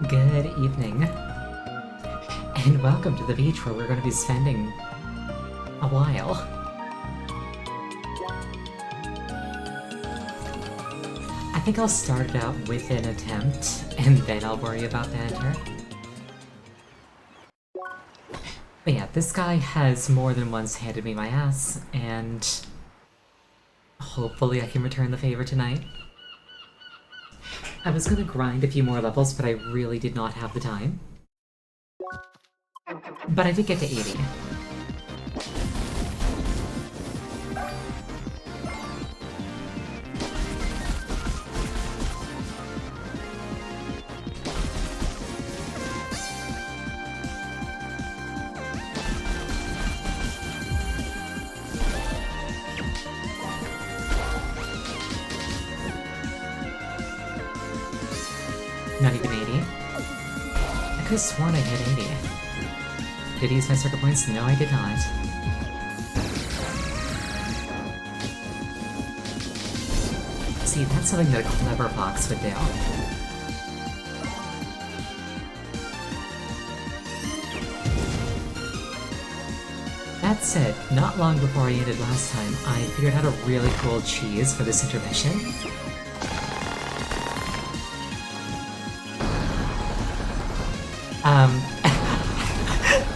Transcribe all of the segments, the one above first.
Good evening, and welcome to the beach where we're going to be spending a while. I think I'll start it out with an attempt, and then I'll worry about banter. But yeah, this guy has more than once handed me my ass, and hopefully I can return the favor tonight. I was gonna grind a few more levels, but I really did not have the time. But I did get to 80. Not even 80. I could've sworn I hit 80. Did I use my circuit points? No, I did not. See, that's something that a clever fox would do. That said, not long before I ended last time, I figured out a really cool cheese for this intermission.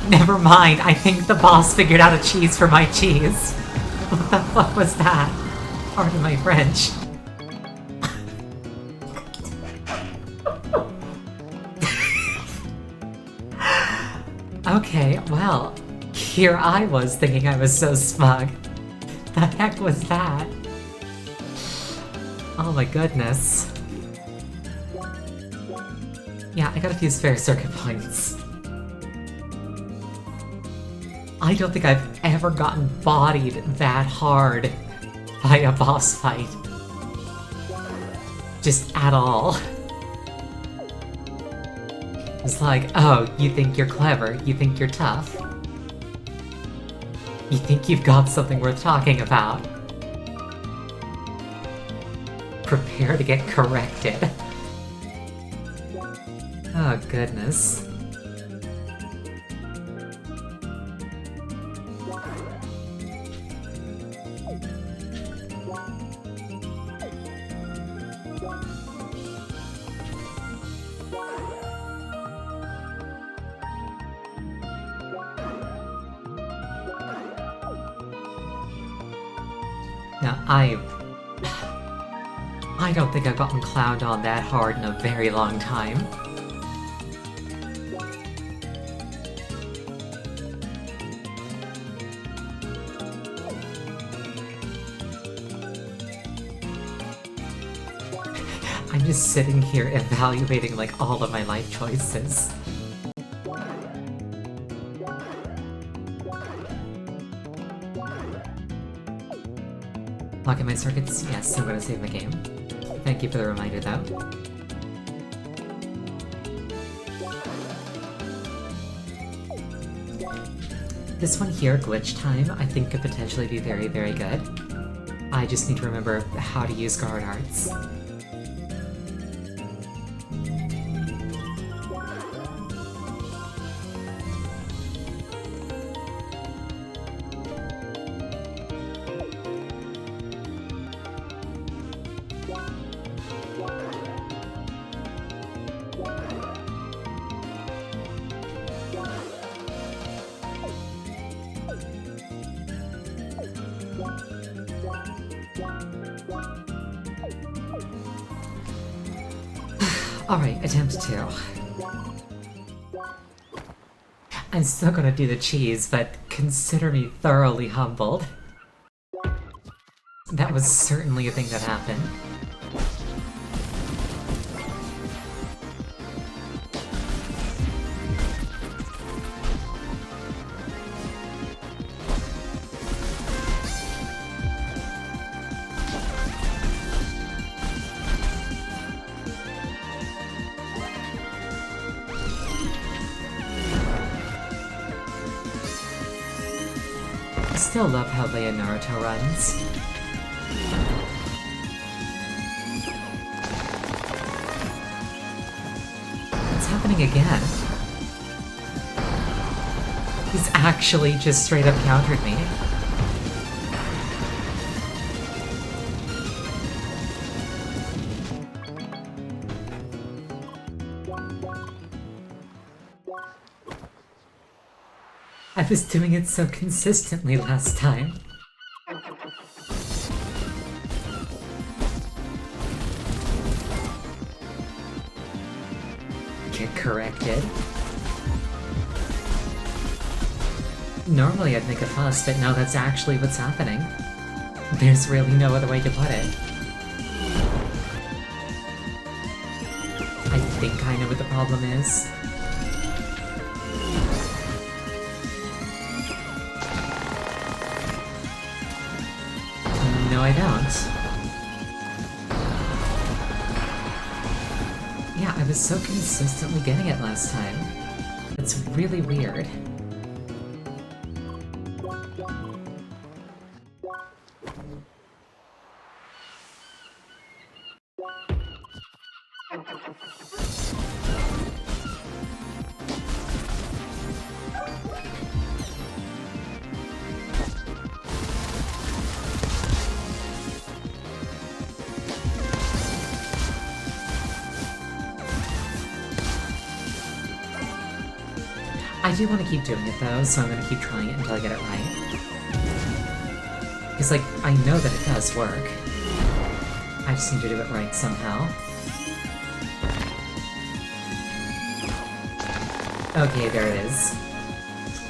Never mind, I think the boss figured out a cheese for my cheese. What the fuck was that? Pardon my French. Okay, well, here I was thinking I was so smug. The heck was that? Oh my goodness. Yeah, I got a few spare circuit points. I don't think I've ever gotten bodied that hard by a boss fight. Just at all. It's like, oh, you think you're clever, you think you're tough. You think you've got something worth talking about. Prepare to get corrected. Oh, goodness. Now, I don't think I've gotten clowned on that hard in a very long time. I'm just sitting here evaluating, like, all of my life choices. Locking my circuits? Yes, I'm gonna save my game. Thank you for the reminder, though. This one here, Glitch Time, I think could potentially be very, very good. I just need to remember how to use guard arts. Alright, attempt 2. I'm still gonna do the cheese, but consider me thoroughly humbled. That was certainly a thing that happened. Still love how Leia Naruto runs. happening again. He's actually just straight up countered me. I was doing it so consistently last time. Get corrected. Normally I'd make a fuss, but now that's actually what's happening. There's really no other way to put it. I think I know what the problem is. No, I don't. Yeah, I was so consistently getting it last time. It's really weird. I do want to keep doing it though, so I'm gonna keep trying it until I get it right. Because, like, I know that it does work. I just need to do it right somehow. Okay, there it is.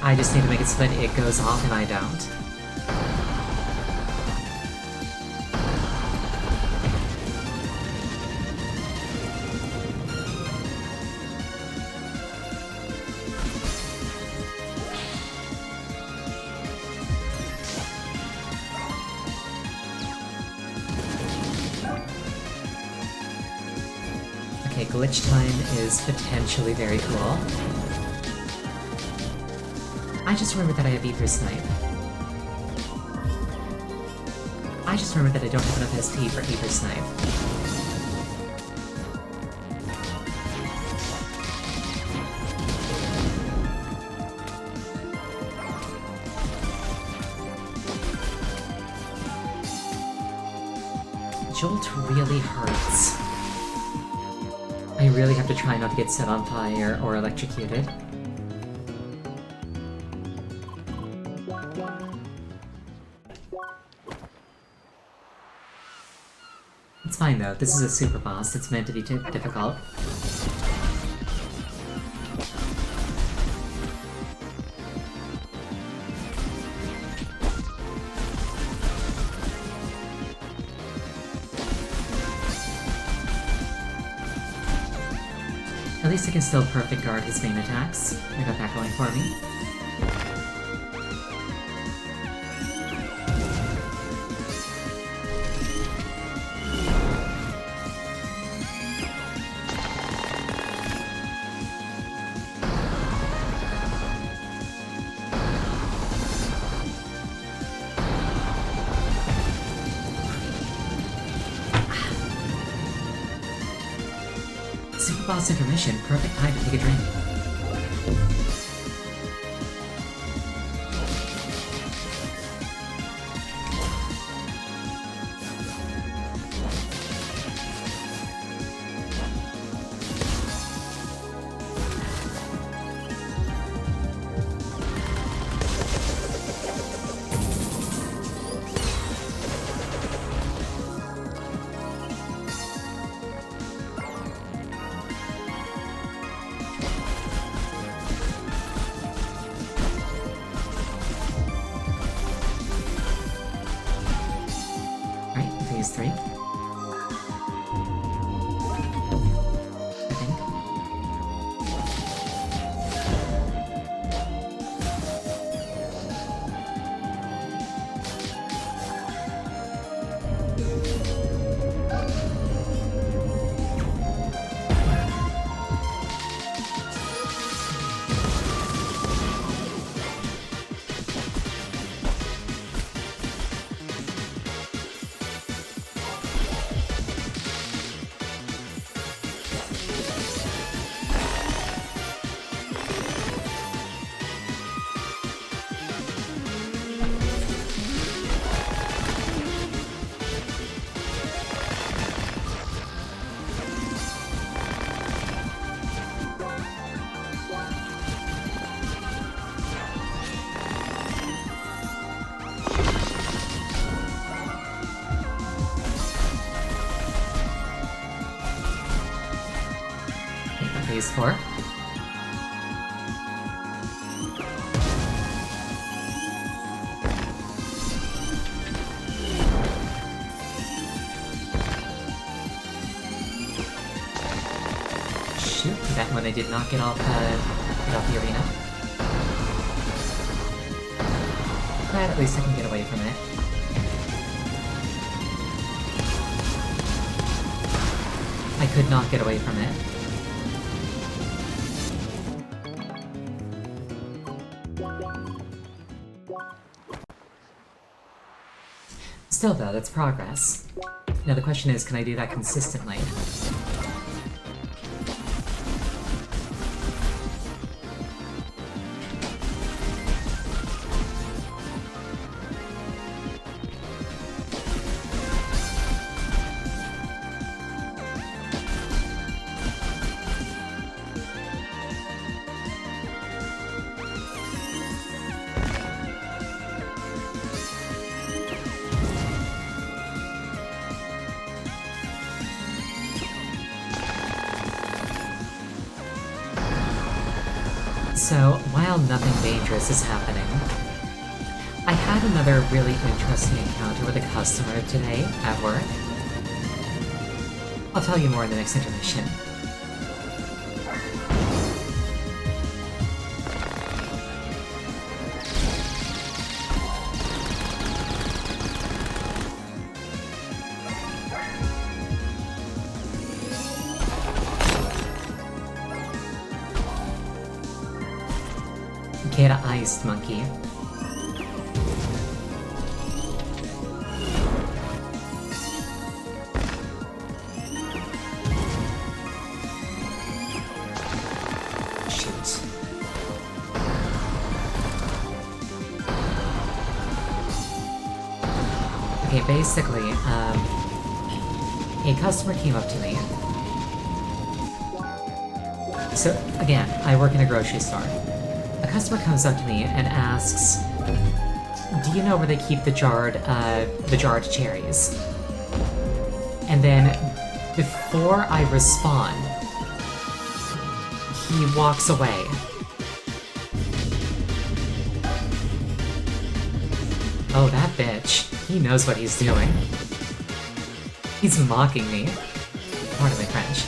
I just need to make it so that it goes off and I don't. Okay, glitch time is potentially very cool. I just remembered that I have Ether Snipe. I just remembered that I don't have enough SP for Ether Snipe. Jolt really hurts. I really have to try not to get set on fire or electrocuted. It's fine though, this is a super boss, it's meant to be difficult. At least I can still perfect guard his main attacks. I got that going for me. Super boss intermission, perfect time to take a drink. Phase 3. I think. asked for. Shoot, that one I did not get off the arena. Glad at least I can get away from it. I could not get away from it. Still though, that's progress. Now the question is, can I do that consistently? So, while nothing dangerous is happening, I had another really interesting encounter with a customer today at work. I'll tell you more in the next intermission. Get iced, monkey. Shoot. Okay, basically, a customer came up to me. So, again, I work in a grocery store. A customer comes up to me and asks, "Do you know where they keep the jarred cherries?" And then, before I respond, he walks away. Oh, that bitch. He knows what he's doing. He's mocking me. Pardon my French.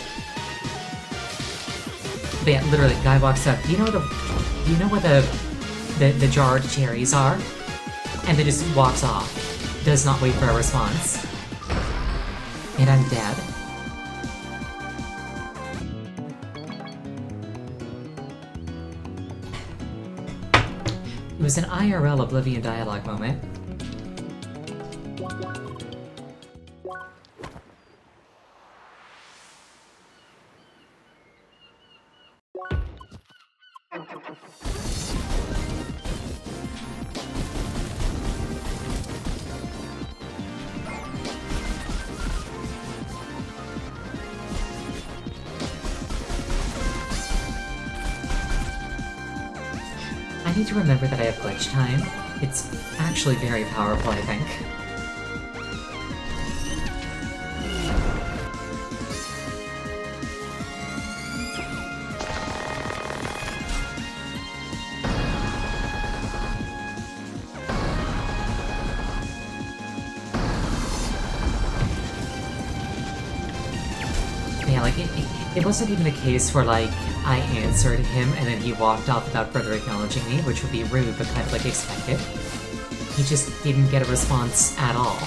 But yeah, literally, guy walks up. Do you know where the jarred cherries are? And then just walks off. Does not wait for a response. And I'm dead. It was an IRL Oblivion dialogue moment. I need to remember that I have glitch time. It's actually very powerful, I think. Yeah, like, it wasn't even a case where, like, I answered him and then he walked off without further acknowledging me, which would be rude but kind of, like, expected. He just didn't get a response at all.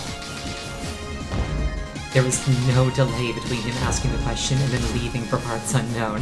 There was no delay between him asking the question and then leaving for parts unknown.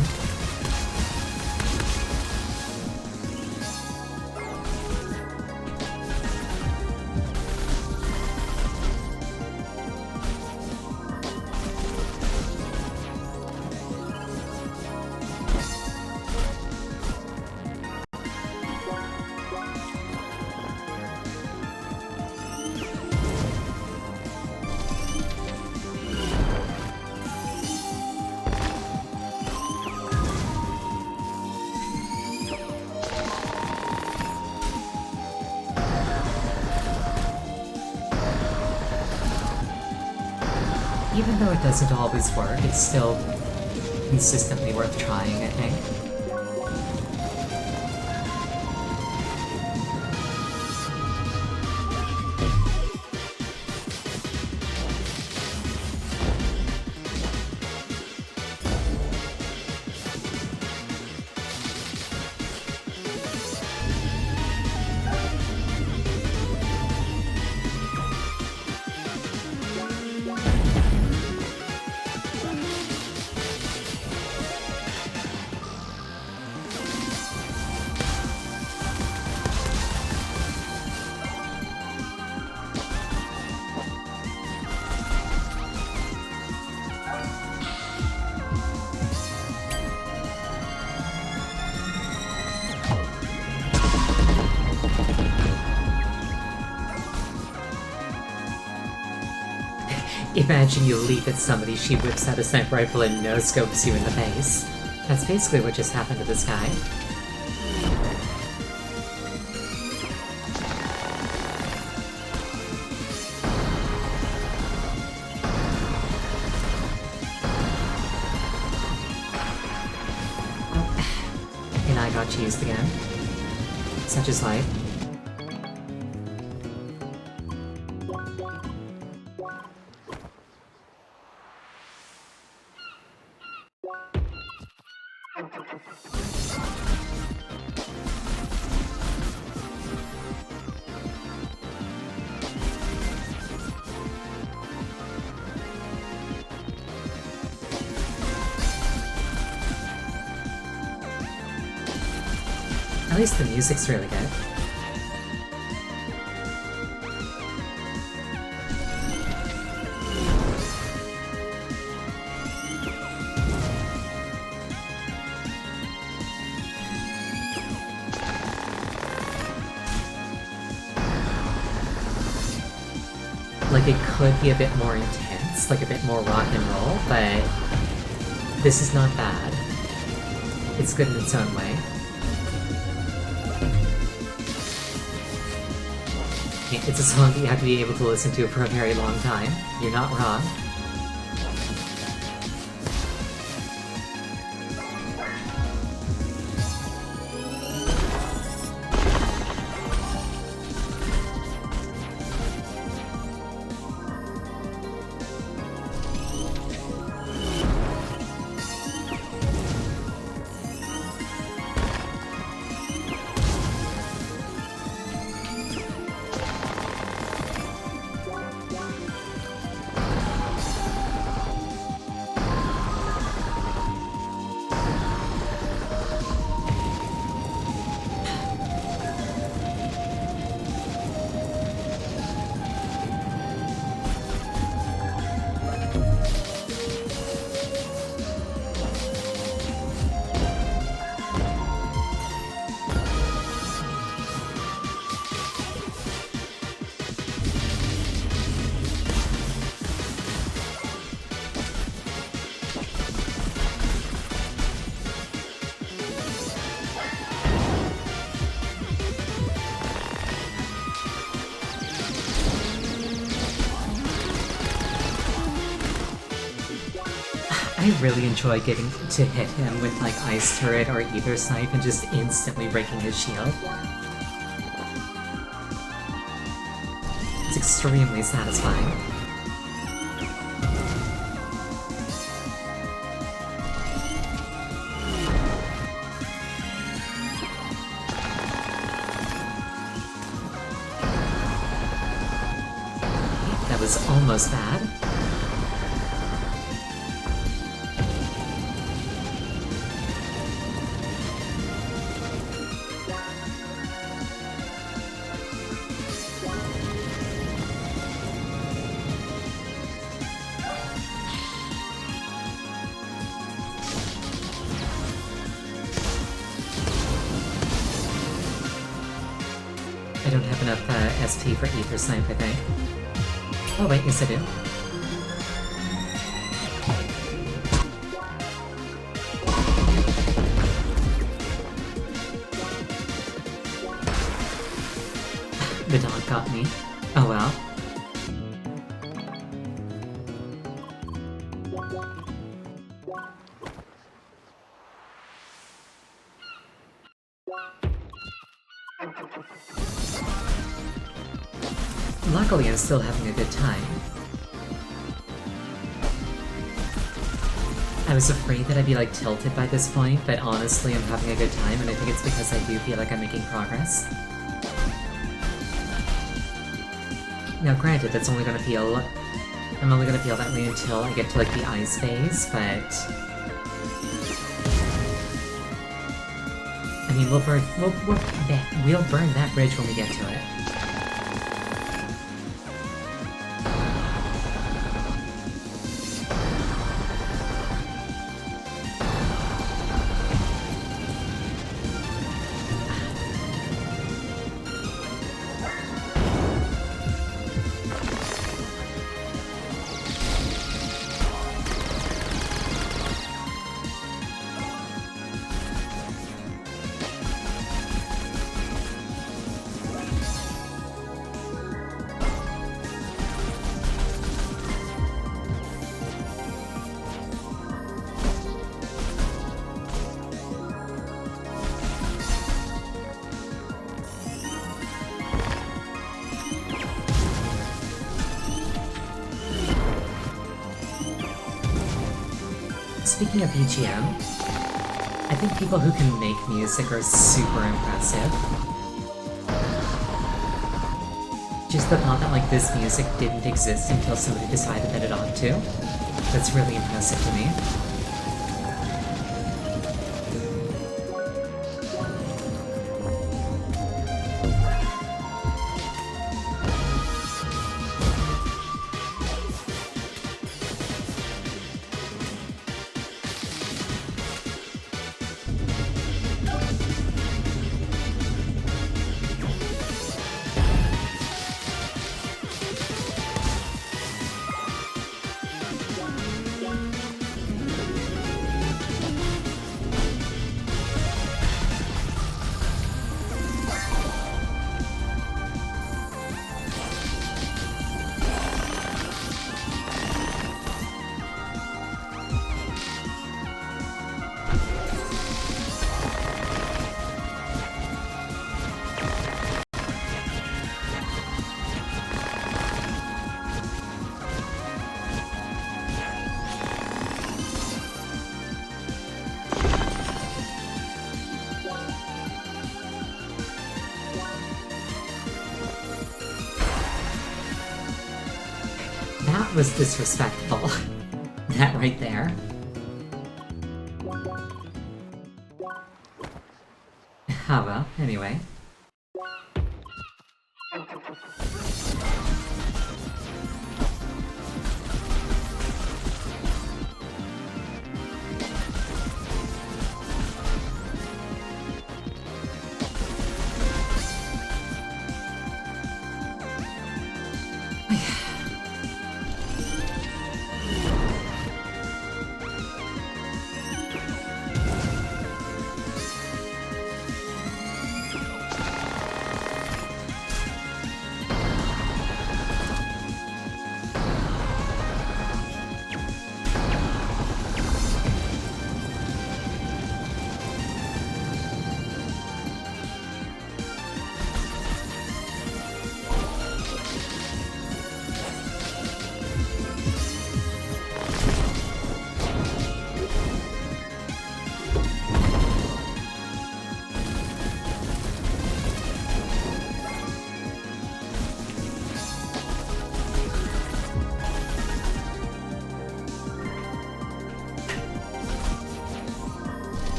Even though it doesn't always work, it's still consistently worth trying, I think. Imagine you leap at somebody, she whips out a sniper rifle and no-scopes you in the face. That's basically what just happened to this guy. Oh, and I got cheesed again. Such is life. At least the music's really good. Like, it could be a bit more intense, like a bit more rock and roll, but this is not bad. It's good in its own way. It's a song that you have to be able to listen to for a very long time. You're not wrong. I really enjoy getting to hit him with like Ice Turret or Ether Snipe and just instantly breaking his shield. It's extremely satisfying. That was almost bad. I don't have enough SP for Ether Snipe, I think. Oh wait, yes I do. The dog got me. Oh well. Luckily, I'm still having a good time. I was afraid that I'd be like tilted by this point, but honestly I'm having a good time, and I think it's because I do feel like I'm making progress. Now granted, that's only gonna feel... I'm only gonna feel that way until I get to like the ice phase, but... I mean, we'll burn that bridge when we get to it. Speaking of BGM, I think people who can make music are super impressive. Just the thought that like this music didn't exist until somebody decided that it ought to. That's really impressive to me. That was disrespectful. That right there. Oh well, anyway.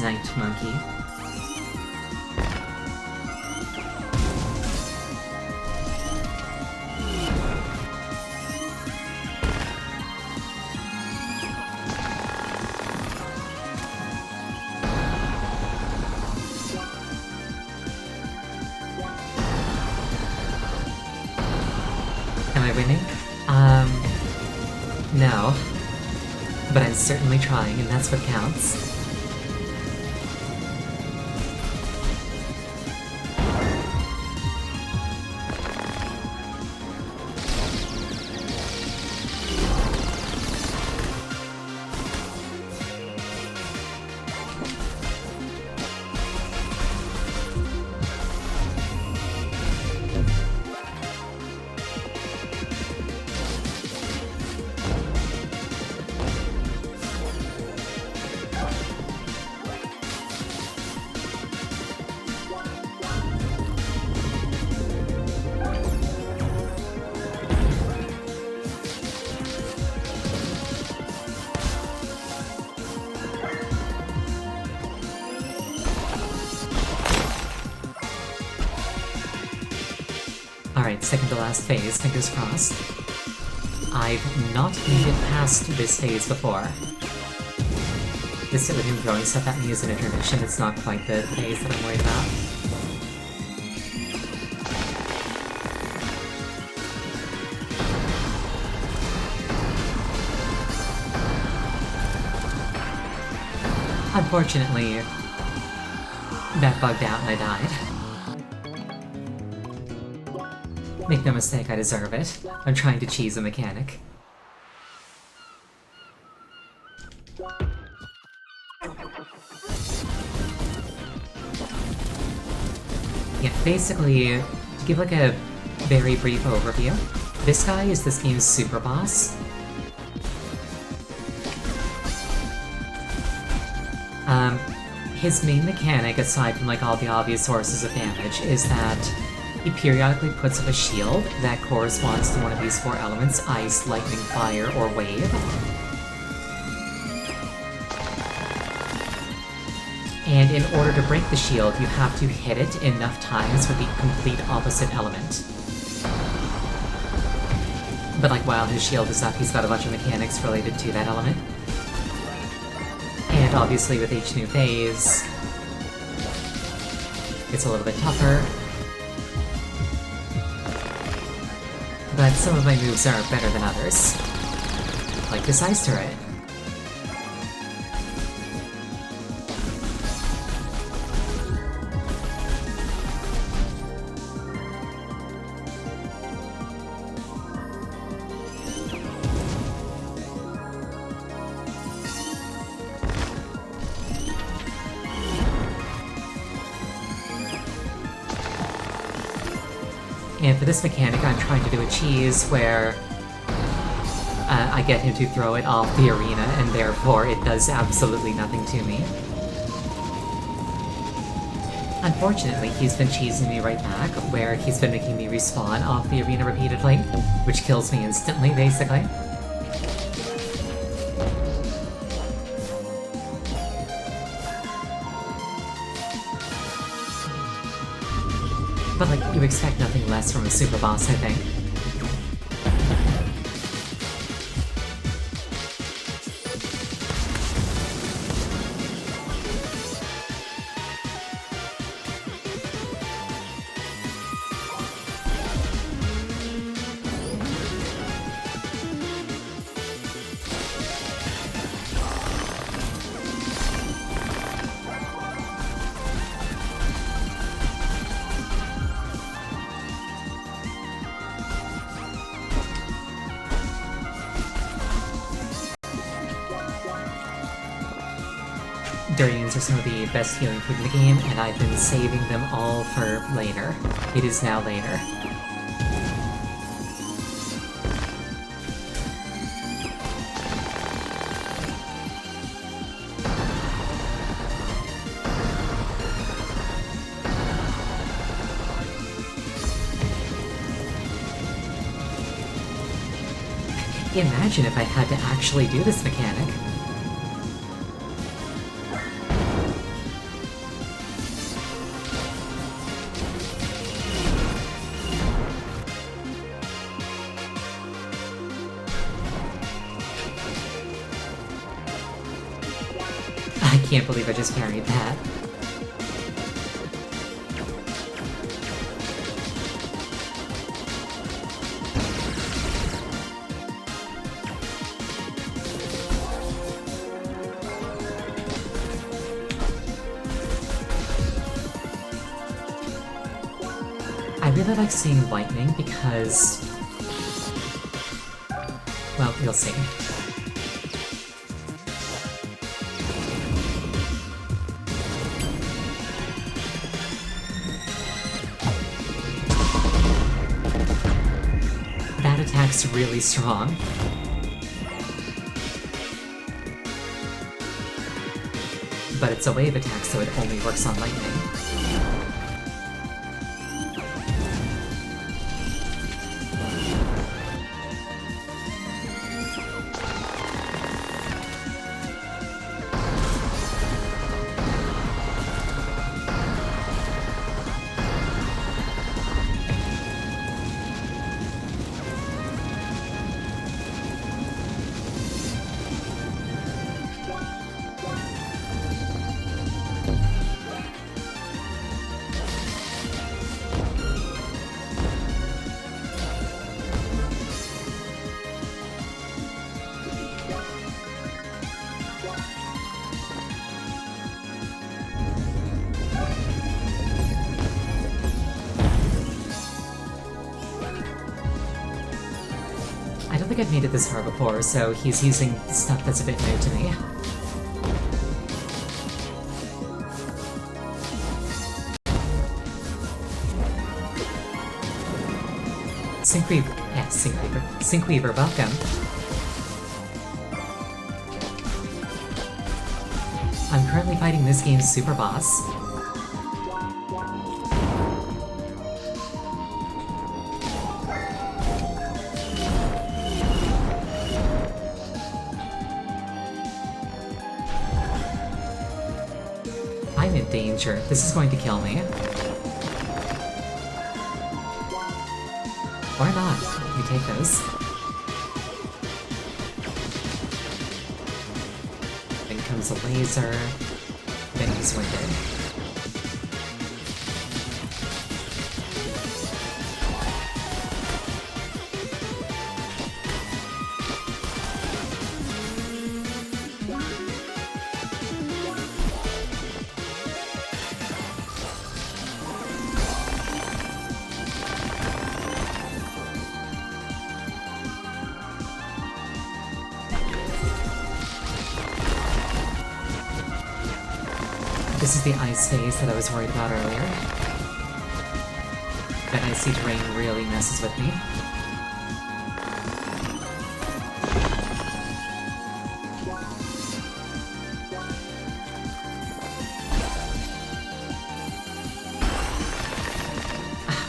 Night Monkey. Am I winning? No. But I'm certainly trying, and that's what counts. Alright, second to last phase, fingers crossed. I've not made it past this phase before. This bit with him throwing stuff at me is an intermission, it's not quite the phase that I'm worried about. Unfortunately, that bugged out and I died. Make no mistake, I deserve it. I'm trying to cheese a mechanic. Yeah, basically, to give like a very brief overview, this guy is this game's super boss. His main mechanic, aside from like all the obvious sources of damage, is that he periodically puts up a shield that corresponds to one of these four elements: ice, lightning, fire, or wave. And in order to break the shield, you have to hit it enough times with the complete opposite element. But like while his shield is up, he's got a bunch of mechanics related to that element. And obviously with each new phase, it's a little bit tougher. But some of my moves are better than others. Like this ice turret. And for this mechanic, I'm trying to do a cheese where I get him to throw it off the arena, and therefore it does absolutely nothing to me. Unfortunately, he's been cheesing me right back, where he's been making me respawn off the arena repeatedly, which kills me instantly, basically. But, like, you expect nothing less from a super boss, I think. Durians are some of the best healing food in the game, and I've been saving them all for later. It is now later. Imagine if I had to actually do this mechanic. can't believe I just parried that. I really like seeing lightning because... well, you'll see. That attack's really strong. But it's a wave attack, so it only works on lightning. I don't think I've made it this far before, so he's using stuff that's a bit new to me. Syncweaver, yes, Syncweaver. Syncweaver, welcome. I'm currently fighting this game's super boss. I'm in danger. This is going to kill me. Or not. You take those. Then comes a laser. Then he's winded. This is the ice phase that I was worried about earlier. That icy terrain really messes with me.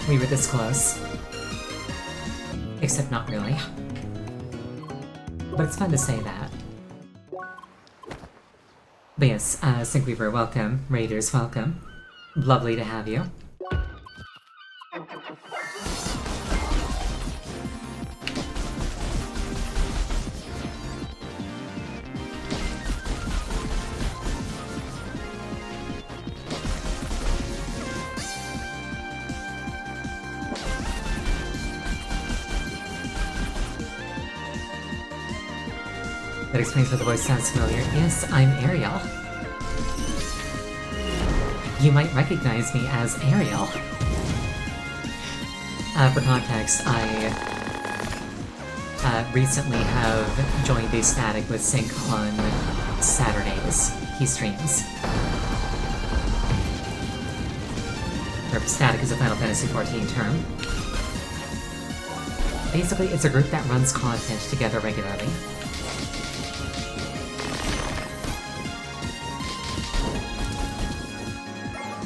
We were this close. Except not really. But it's fun to say that. But yes, Syncweaver, welcome. Raiders, welcome. Lovely to have you. That explains why the voice sounds familiar. Yes, I'm Ariel. You might recognize me as Ariel. For context, I recently have joined a Static with Sync on Saturdays. He streams. Static is a Final Fantasy XIV term. Basically, it's a group that runs content together regularly.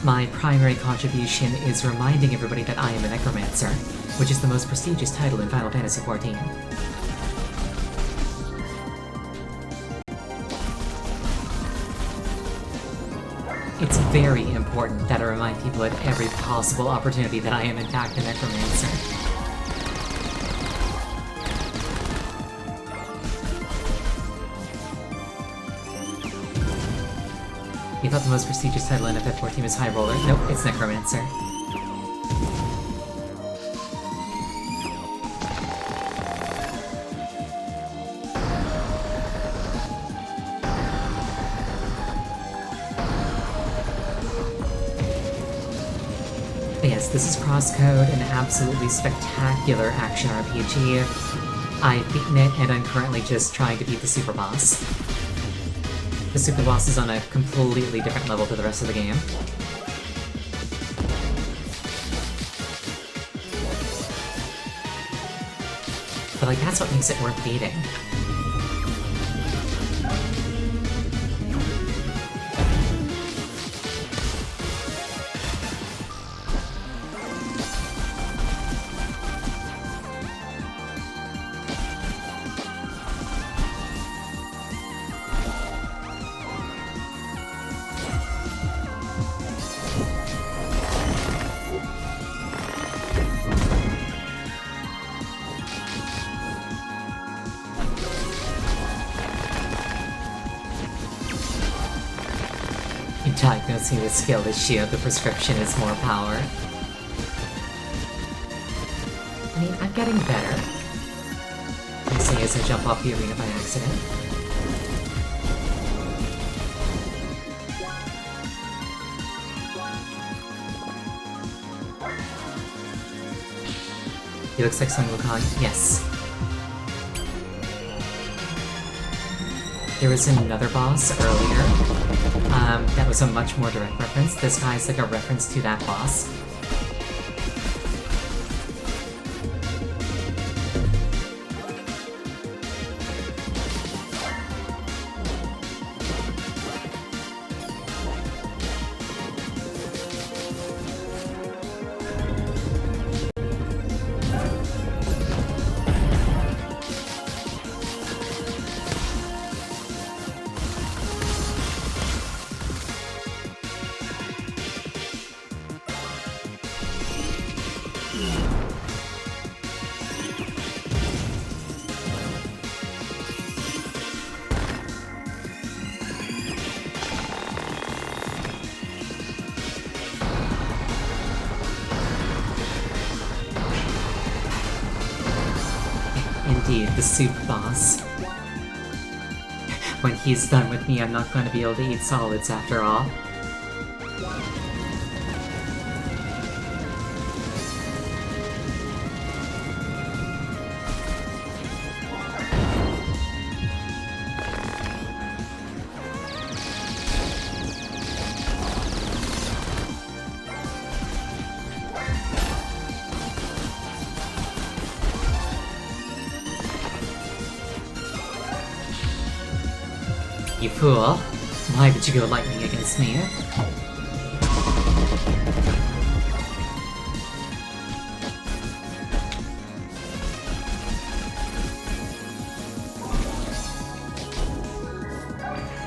My primary contribution is reminding everybody that I am a Necromancer, which is the most prestigious title in Final Fantasy XIV. It's very important that I remind people at every possible opportunity that I am in fact a Necromancer. You thought the most prestigious title in FF14 team is High Roller? Nope, it's Necromancer. But yes, this is CrossCode, an absolutely spectacular action RPG. I've beaten it, and I'm currently just trying to beat the super boss. The super boss is on a completely different level to the rest of the game. But like, that's what makes it worth beating. Diagnosing the skill is shield, the prescription is more power. I mean, I'm getting better. I say as I jump off the arena by accident. He looks like Sun Wukong. Yes. There was another boss earlier. That was a much more direct reference. This guy's like a reference to that boss. Indeed, the soup boss. When he's done with me, I'm not going to be able to eat solids after all. You fool. Why would you go lightning against me?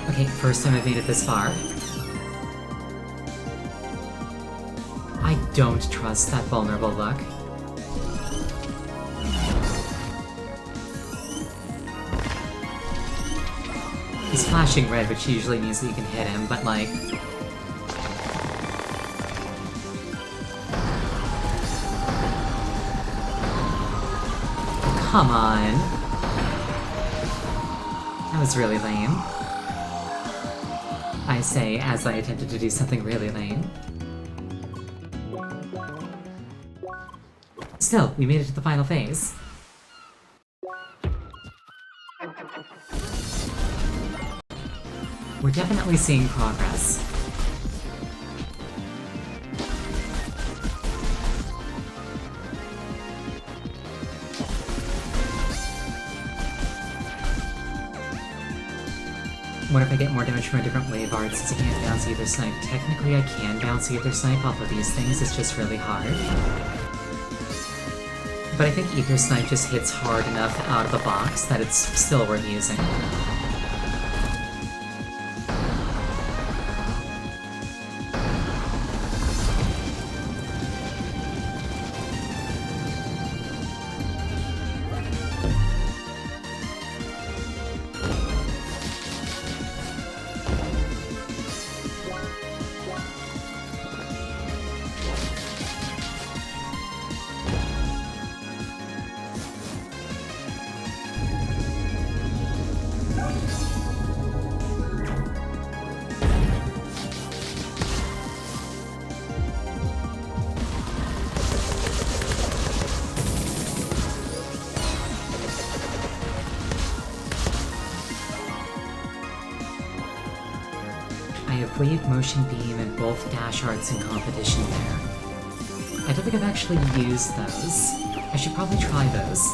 Okay, first time I've made it this far. I don't trust that vulnerable look. He's flashing red, which usually means that you can hit him, but like... Come on! That was really lame. I say, as I attempted to do something really lame. Still, we made it to the final phase. We're definitely seeing progress. What if I get more damage from a different wave art since I can't bounce either snipe? Technically I can bounce either snipe off of these things, it's just really hard. But I think either snipe just hits hard enough out of the box that it's still worth using. have Wave Motion Beam and both dash arts in competition there. I don't think I've actually used those. I should probably try those.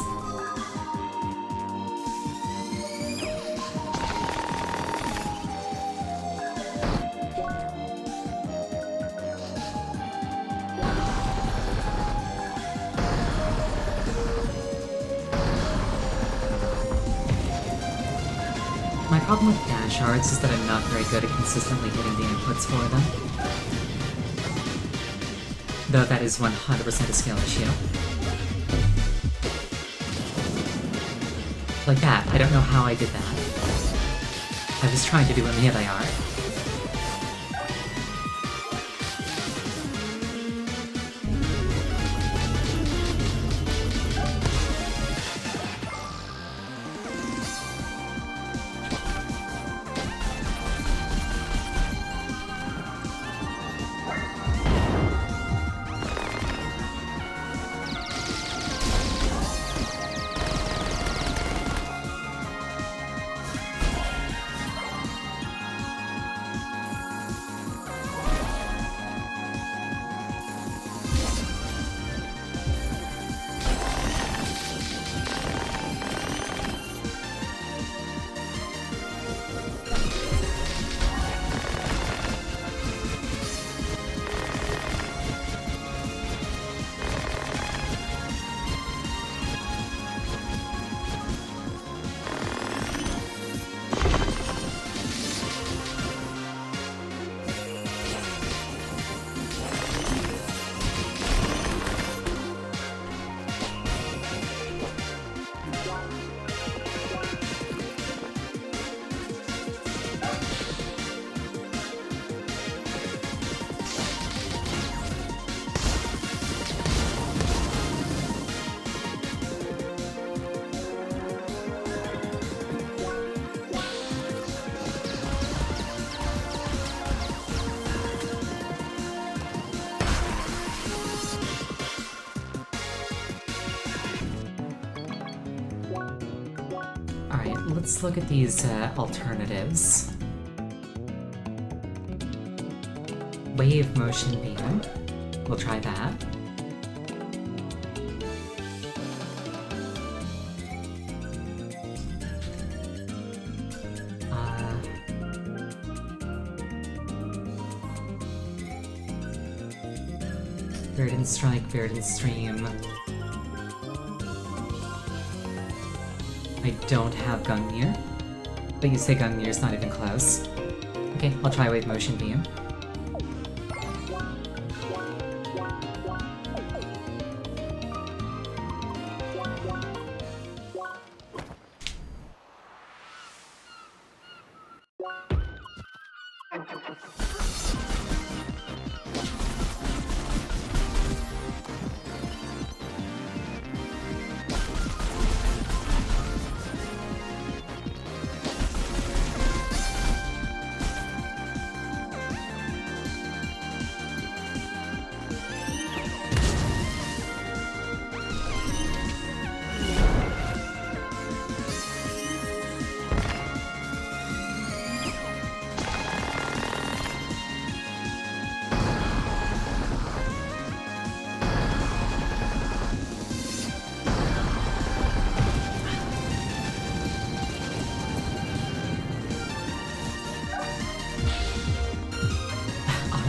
My problem with dash arts is that I'm not very good at consistently hitting the inputs for them. Though that is 100% a skill issue. Like that, I don't know how I did that. I was trying to do a melee art. Let's look at these alternatives. Wave Motion Beam. We'll try that. Verdant Strike, Verdant Stream. I don't have Gungnir, but you say Gungnir's not even close. Okay, I'll try Wave Motion Beam.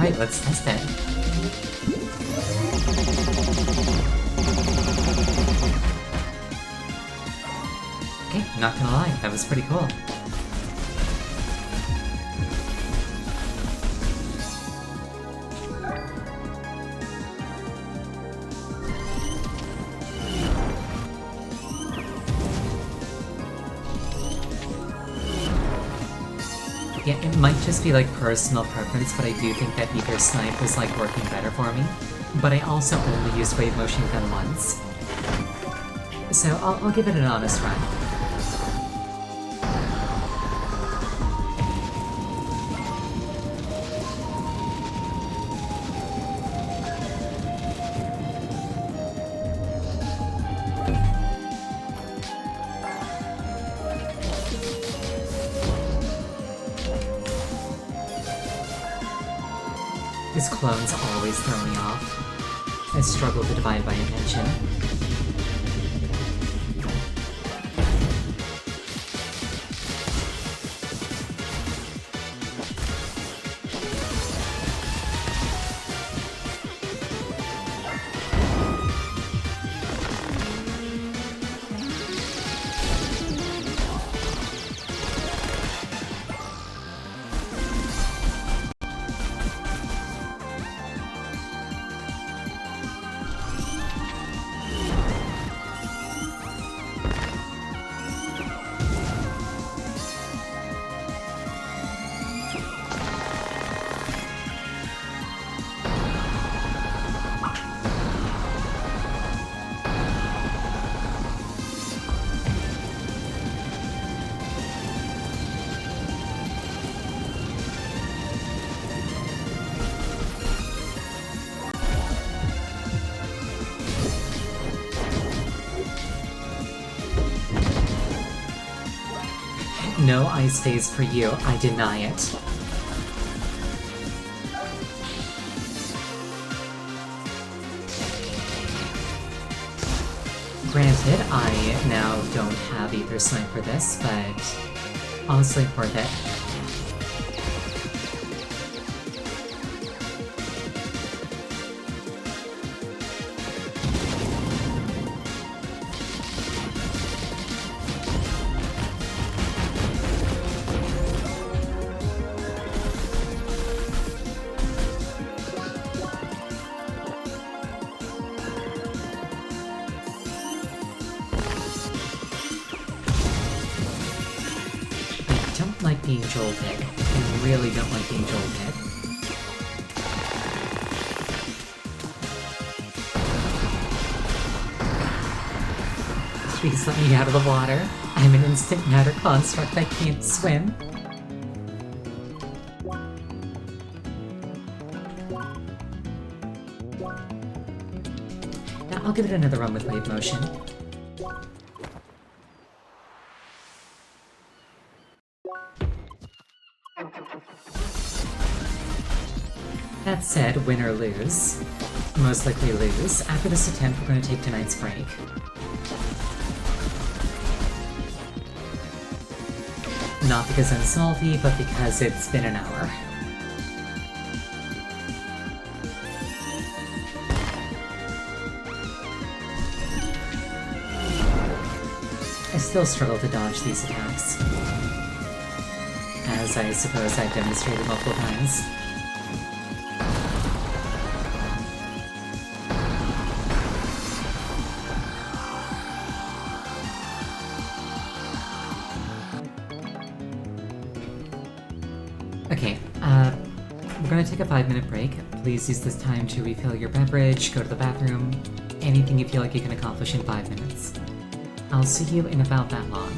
Alright, let's test it. Okay, not gonna lie, that was pretty cool. Yeah, it might just be like personal preference, but I do think that Ether Snipe is like working better for me. But I also only used Wave Motion Gun once. So I'll give it an honest run. His clones always throw me off. I struggle to divide my attention. No ice phase for you, I deny it. Granted, I now don't have Ether Snipe for this, but honestly worth it. Like being jolted. I really don't like being jolted. Please let me out of the water. I'm an instant matter construct that can't swim. Now I'll give it another run with wave motion. That said, win or lose. Most likely lose. After this attempt, we're going to take tonight's break. Not because I'm salty, but because it's been an hour. I still struggle to dodge these attacks, as I suppose I've demonstrated multiple times. Okay, we're gonna take a 5-minute break. Please use this time to refill your beverage, go to the bathroom, anything you feel like you can accomplish in 5 minutes. I'll see you in about that long.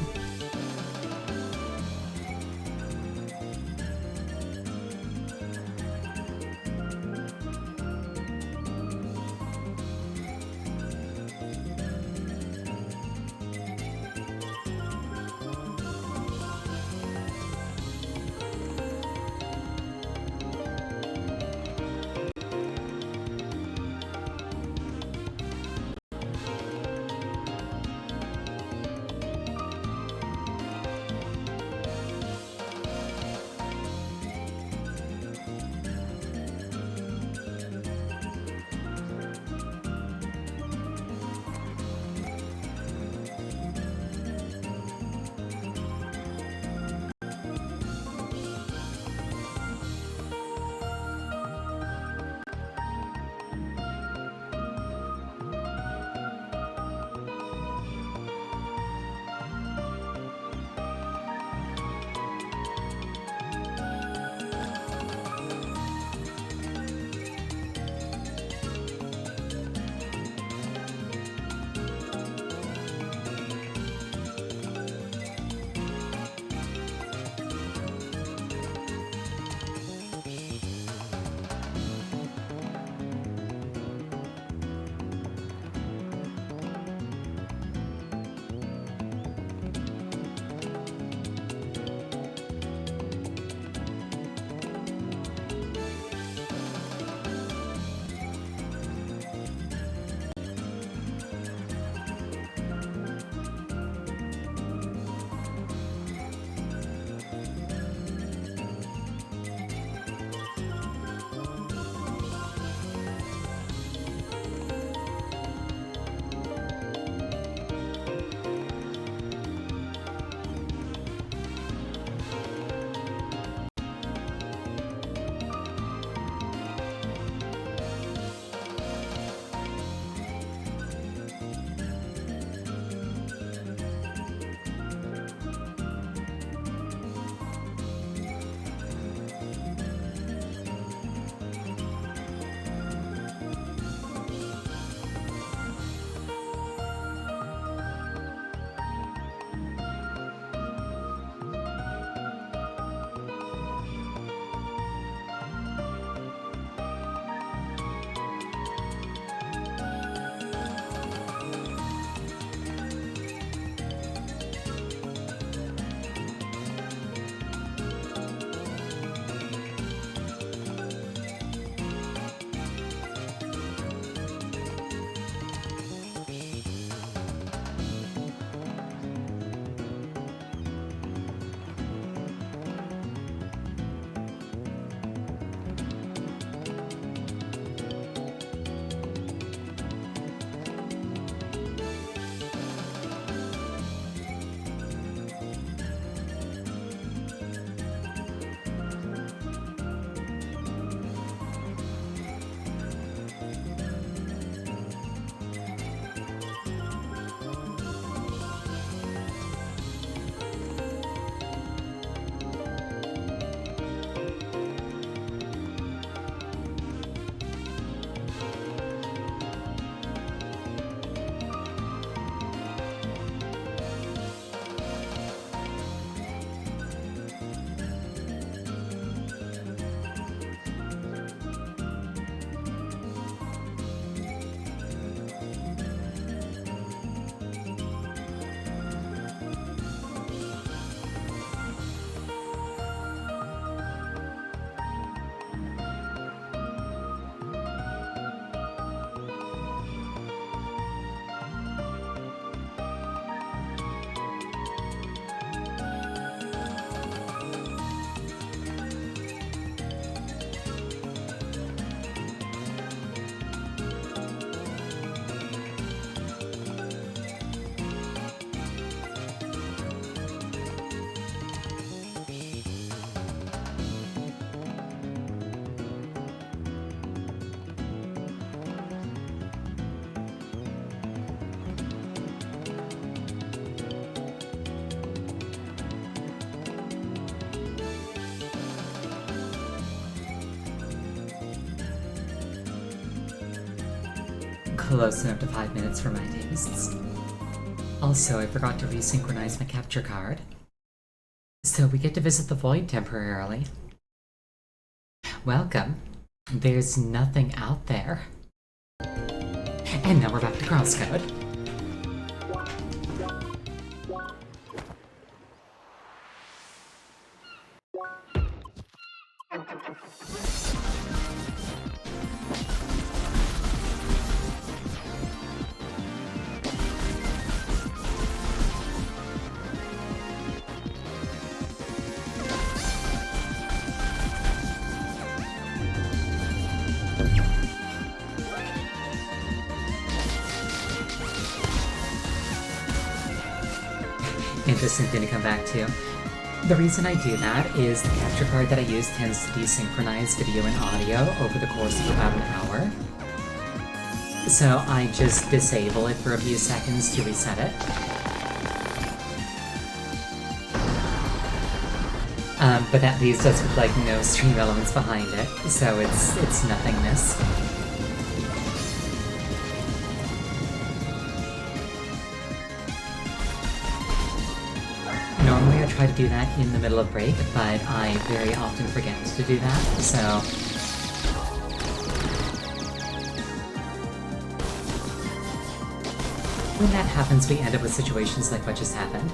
close enough to 5 minutes for my tastes. Also, I forgot to resynchronize my capture card. So we get to visit the Void temporarily. Welcome. There's nothing out there. And now we're back to CrossCode. Interesting thing to come back to. The reason I do that is the capture card that I use tends to desynchronize video and audio over the course of about an hour. So I just disable it for a few seconds to reset it. But that leaves us with like no stream elements behind it, so it's nothingness. Normally I try to do that in the middle of break, but I very often forget to do that, so... when that happens, we end up with situations like what just happened.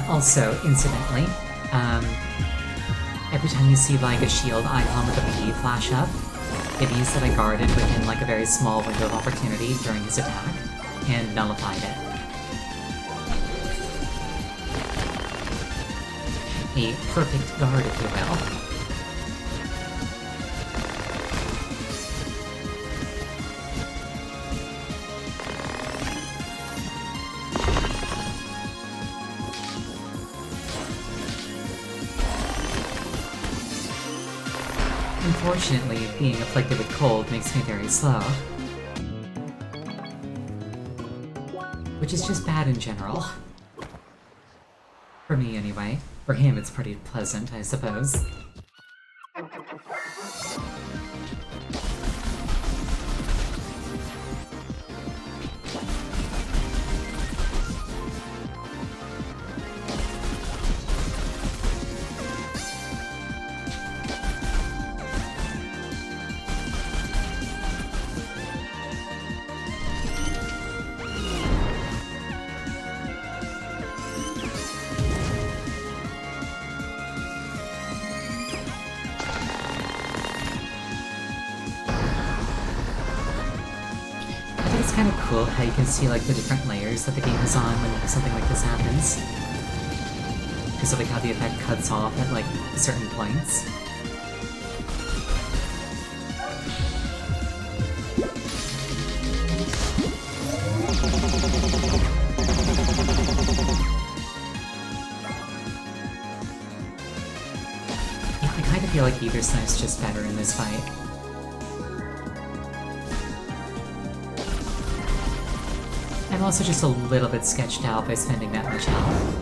Also, incidentally, every time you see like a shield icon with a P flash up, it means that I guarded within like a very small window of opportunity during his attack, and nullified it. A perfect guard, if you will. Unfortunately, being afflicted with cold makes me very slow. Which is just bad in general. For me, anyway. For him, it's pretty pleasant, I suppose. It's kind of cool how you can see like the different layers that the game is on when something like this happens. Because of like how the effect cuts off at like certain points. Yeah, I kind of feel like either side's just better in this fight. I'm also just a little bit sketched out by spending that much health.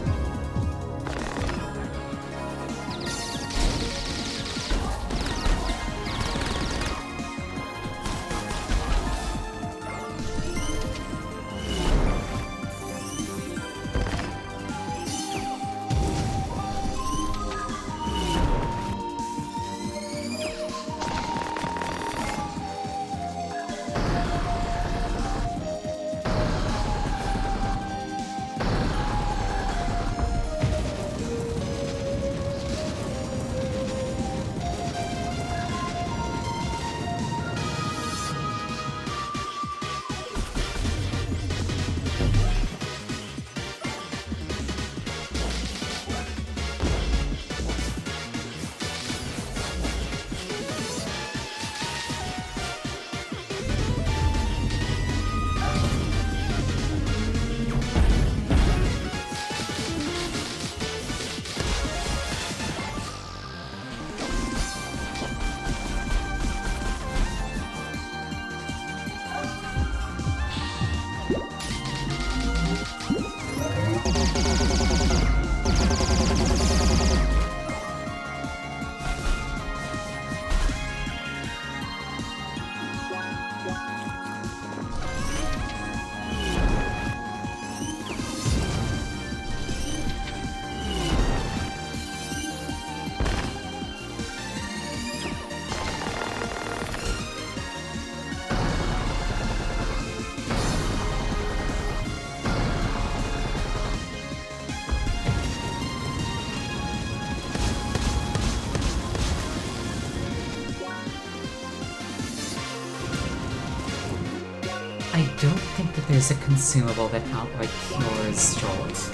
is a consumable that outright cures Jolt?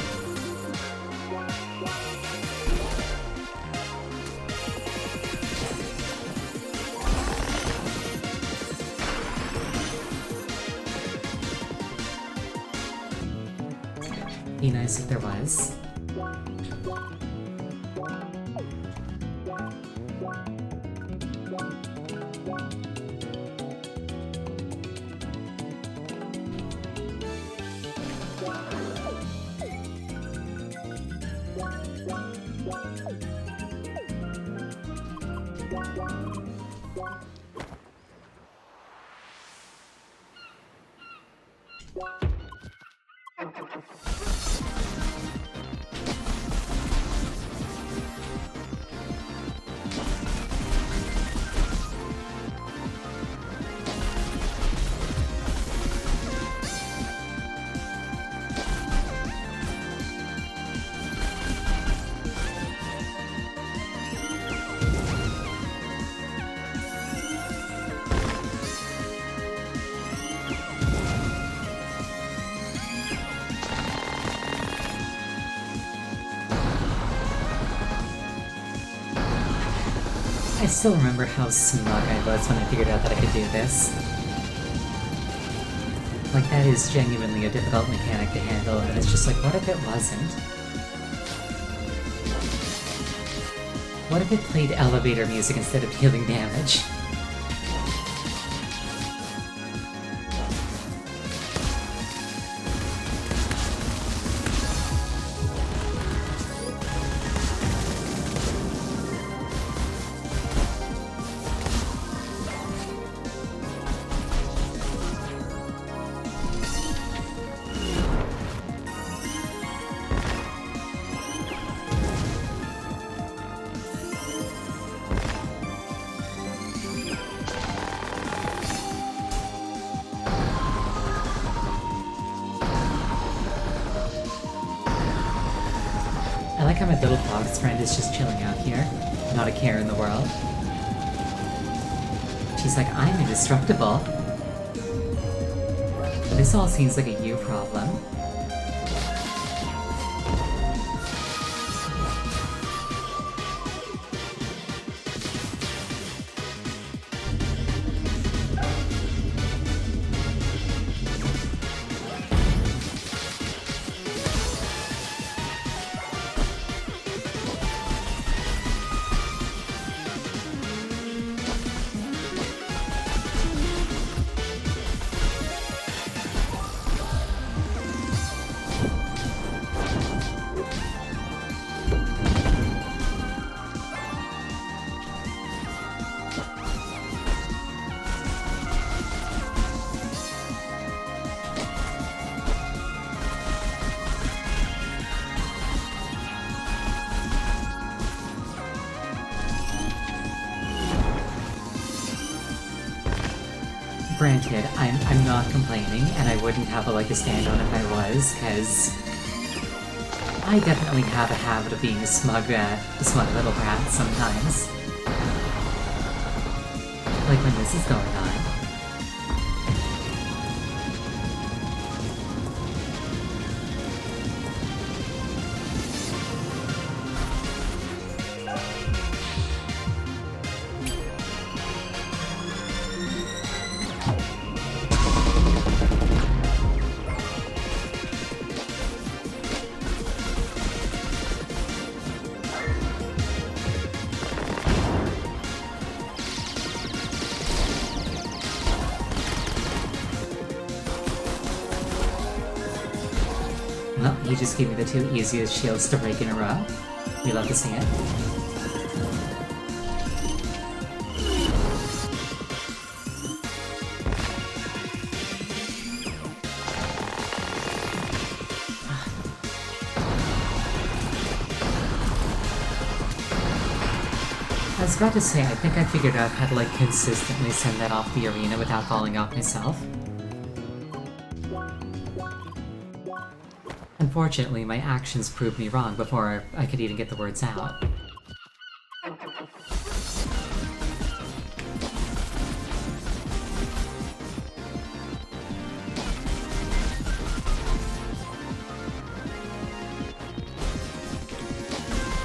Be nice if there was. I still remember how smug I was when I figured out that I could do this. Like, that is genuinely a difficult mechanic to handle, and it's just like, what if it wasn't? What if it played elevator music instead of healing damage? I like how my little fox friend is just chilling out here. Not a care in the world. She's like, I'm indestructible. This all seems like a you problem. Granted, I'm not complaining, and I wouldn't have a leg to stand on if I was, because I definitely have a habit of being a smug little brat sometimes. Like when this is going on. Well, he just gave me the 2 easiest shields to break in a row. We love to see it. I was about to say, I think I figured out how to like consistently send that off the arena without falling off myself. Unfortunately, my actions proved me wrong before I could even get the words out.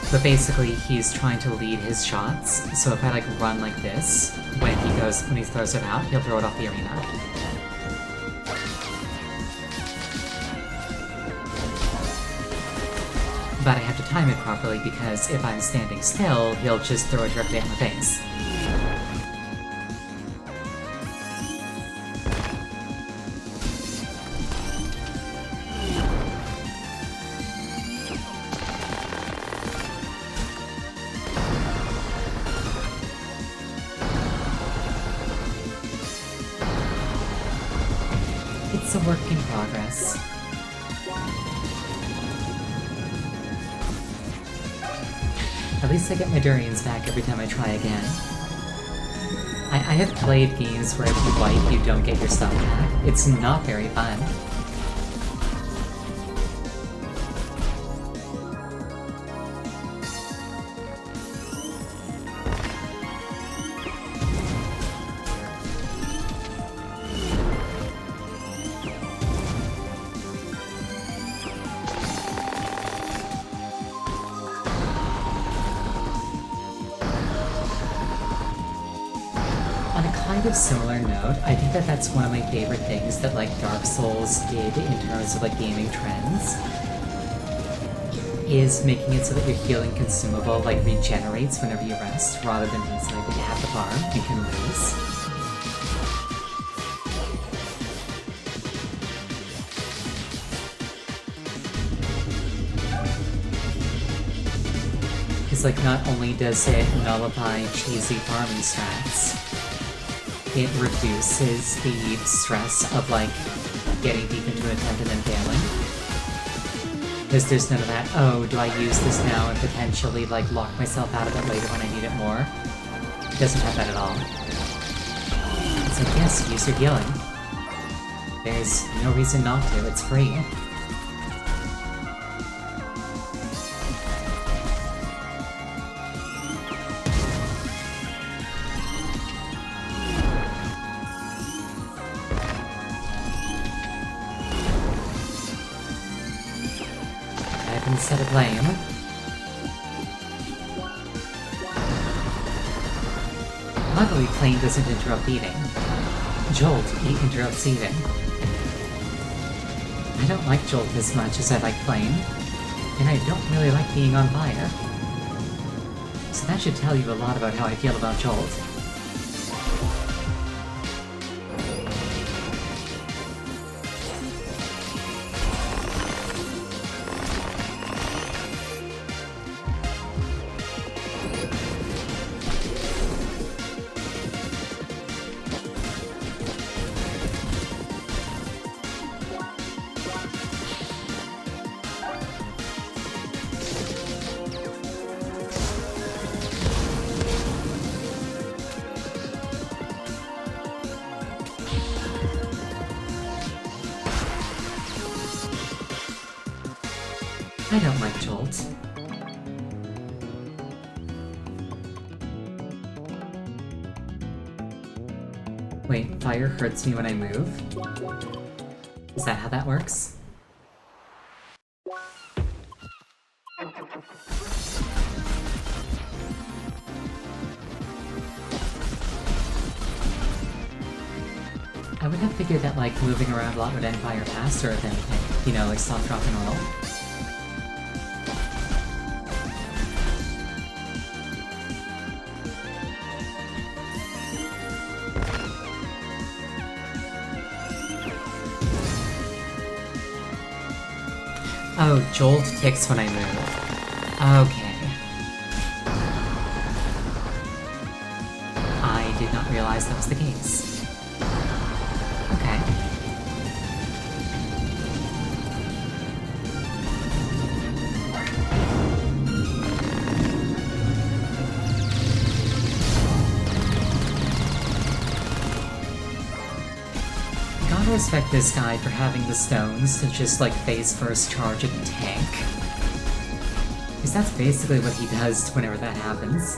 But basically, he's trying to lead his shots, so if I like run like this, when he throws it out, he'll throw it off the arena. But I have to time it properly because if I'm standing still, he'll just throw it directly at my face. It's a work in progress. At least I get my durians back every time I try again. I have played games where if you wipe, you don't get your stuff back. It's not very fun. On a kind of similar note, I think that that's one of my favorite things that like Dark Souls did in terms of like gaming trends, is making it so that your healing consumable like regenerates whenever you rest, rather than being something that you have to farm, you can lose. Because like not only does it nullify cheesy farming strats, it reduces the stress of, like, getting deep into an attempt and then failing. Because there's none of that, oh, do I use this now and potentially, like, lock myself out of it later when I need it more? It doesn't have that at all. It's like, yes, use your healing. There's no reason not to, it's free. Instead of blame. Luckily, Plane doesn't interrupt eating. Jolt interrupts eating. I don't like Jolt as much as I like Plane, and I don't really like being on fire. So that should tell you a lot about how I feel about Jolt. I don't like Jolt. Wait, fire hurts me when I move? Is that how that works? I would have figured that, like, moving around a lot would end fire faster than, you know, like, stop, drop, and roll. Oh, Jolt ticks when I move. Okay. I did not realize that was the case. Okay. Gotta respect this guy for having the stones to just, like, face first charge at the tank. Because that's basically what he does whenever that happens.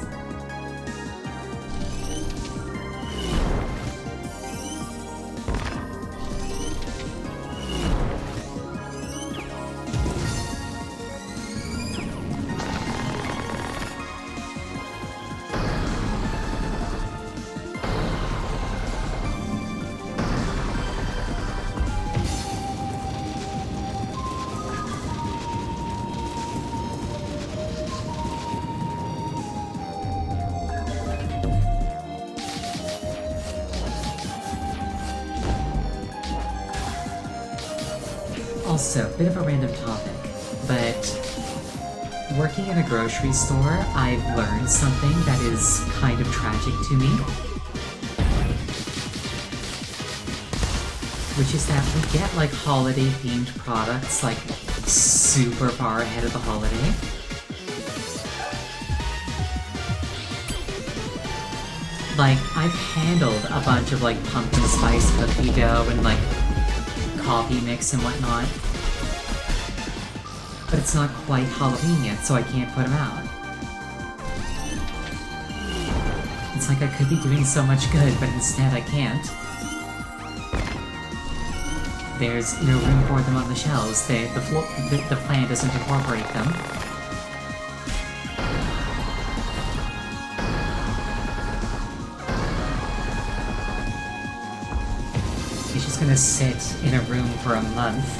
Also, bit of a random topic, but working in a grocery store, I've learned something that is kind of tragic to me. Which is that we get like holiday-themed products like super far ahead of the holiday. Like, I've handled a bunch of like pumpkin spice cookie dough and like coffee mix and whatnot. But it's not quite Halloween yet, so I can't put them out. It's like I could be doing so much good, but instead I can't. There's no room for them on the shelves. The plan doesn't incorporate them. He's just gonna sit in a room for a month.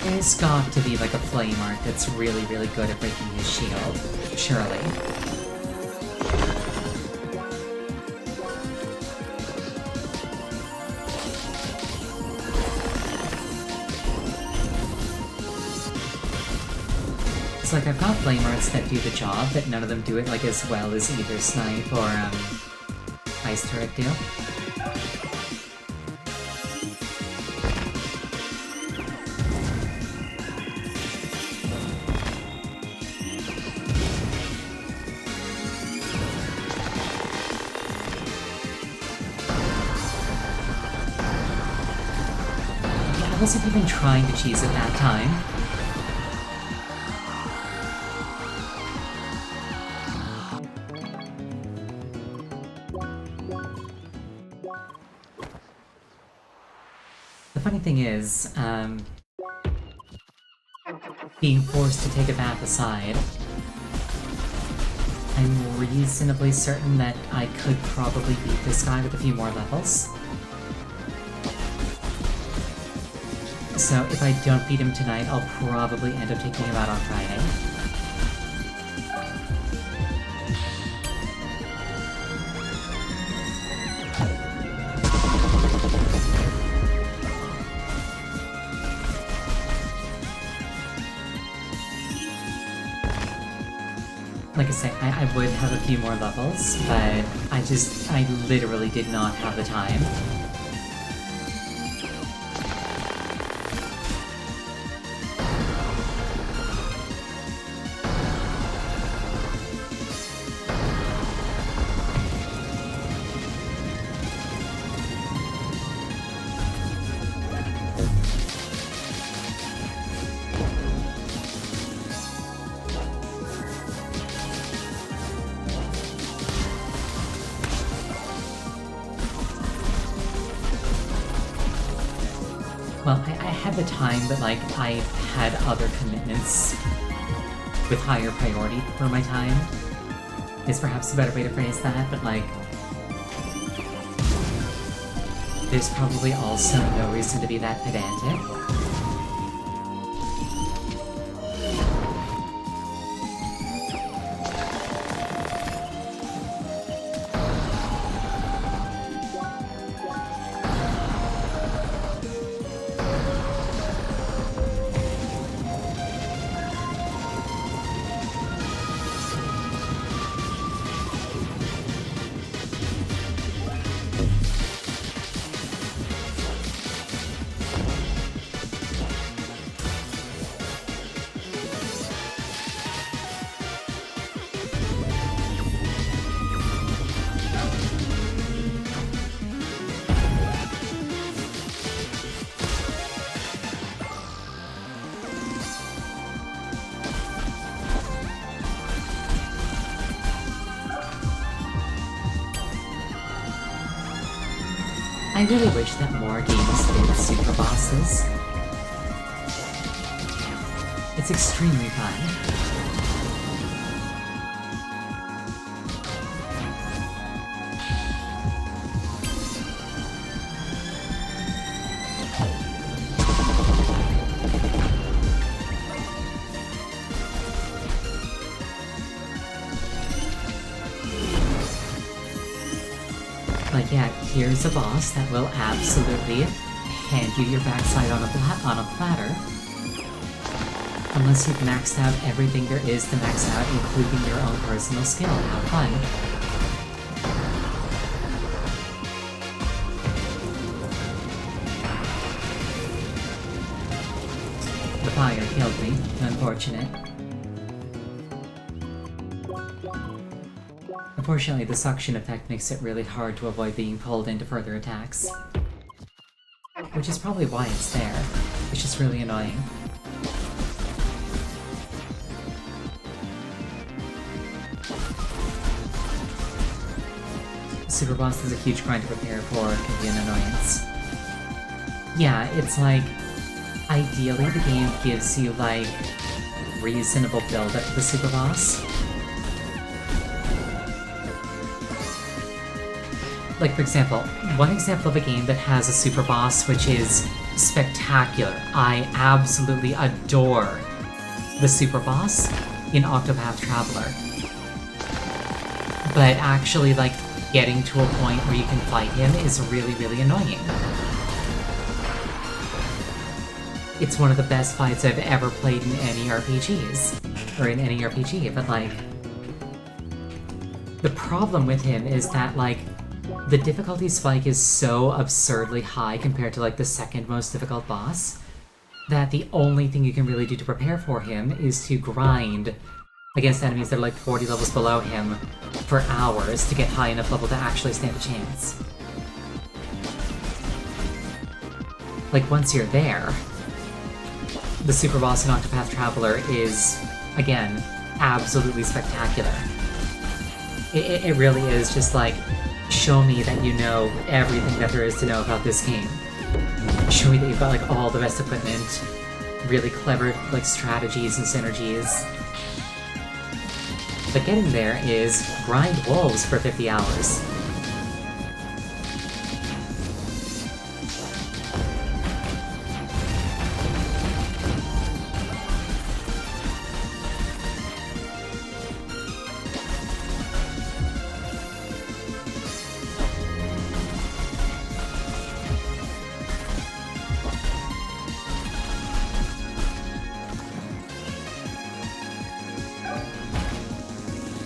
There's got to be like a flame art that's really, really good at breaking his shield. Surely. It's like I've got flame arts that do the job, but none of them do it like as well as either Snipe or Ice Turret do. I wasn't even trying to cheese at that time. The funny thing is, being forced to take a bath aside, I'm reasonably certain that I could probably beat this guy with a few more levels. So if I don't beat him tonight, I'll probably end up taking him out on Friday. Like I say, I would have a few more levels, but I literally did not have the time. Well, I had the time, but like, I had other commitments with higher priority for my time, is perhaps a better way to phrase that, but like, there's probably also no reason to be that pedantic. I really wish that more games did super bosses. It's extremely fun. But yeah, here's a boss that will absolutely hand you your backside on a platter. Unless you've maxed out everything there is to max out, including your own personal skill. Have fun. The fire killed me. Unfortunate. Unfortunately, the suction effect makes it really hard to avoid being pulled into further attacks. Which is probably why it's there. It's just really annoying. Super boss is a huge grind to prepare for, can be an annoyance. Yeah, it's like, ideally the game gives you like reasonable build up to the super boss. Like for example, one example of a game that has a super boss which is spectacular. I absolutely adore the super boss in Octopath Traveler. But actually like getting to a point where you can fight him is really, really annoying. It's one of the best fights I've ever played in any RPGs. Or in any RPG, but like... The problem with him is that like, the difficulty spike is so absurdly high compared to like the second most difficult boss, that the only thing you can really do to prepare for him is to grind against enemies that are like 40 levels below him for hours to get high enough level to actually stand a chance. Like once you're there, the super boss in Octopath Traveler is, again, absolutely spectacular. It really is just like, show me that you know everything that there is to know about this game. Show me that you've got like all the best equipment, really clever like strategies and synergies. But getting there is grind wolves for 50 hours.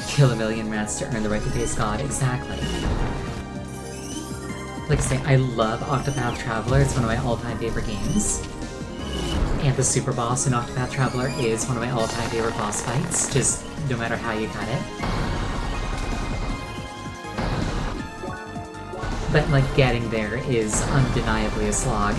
Kill a million rats to earn the right to taste God, exactly. Like I say, I love Octopath Traveler, it's one of my all-time favorite games. And the super boss in Octopath Traveler is one of my all-time favorite boss fights, just no matter how you cut it. But like getting there is undeniably a slog.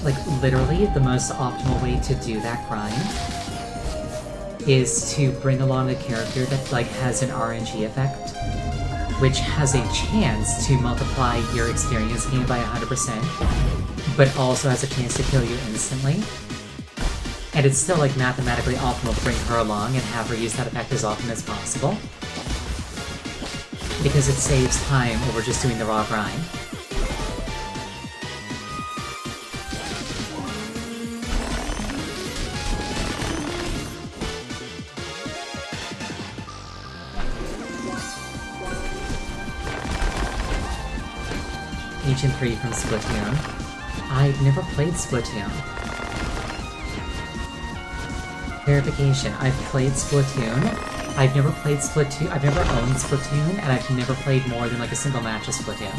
Like, literally, the most optimal way to do that grind is to bring along a character that, like, has an RNG effect, which has a chance to multiply your experience gain by 100%, but also has a chance to kill you instantly. And it's still, like, mathematically optimal to bring her along and have her use that effect as often as possible, because it saves time over just doing the raw grind. Agent 3 from Splatoon. I've never played Splatoon. Verification. I've played Splatoon. I've never played Splatoon. I've never owned Splatoon, and I've never played more than like a single match of Splatoon.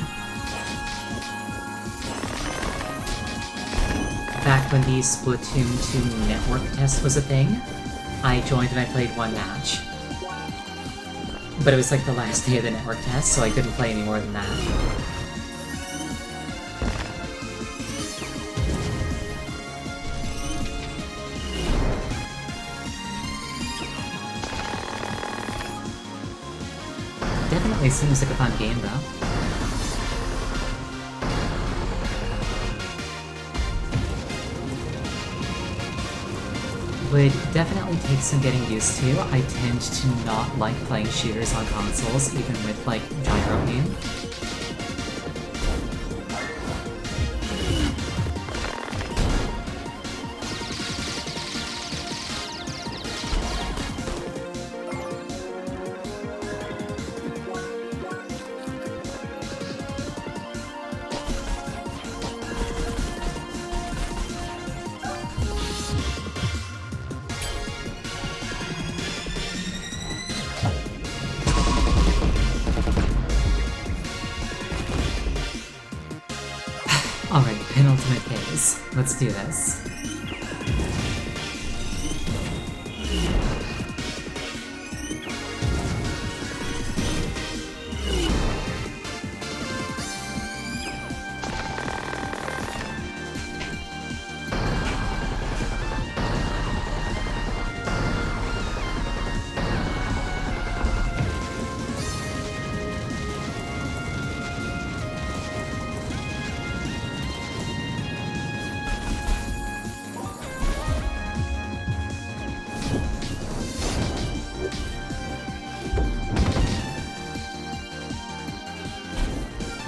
Back when the Splatoon 2 network test was a thing, I joined and I played one match. But it was like the last day of the network test, so I couldn't play any more than that. definitely seems like a fun game, though. Would definitely take some getting used to. I tend to not like playing shooters on consoles, even with, like, gyro aim. Alright, penultimate phase. Let's do this.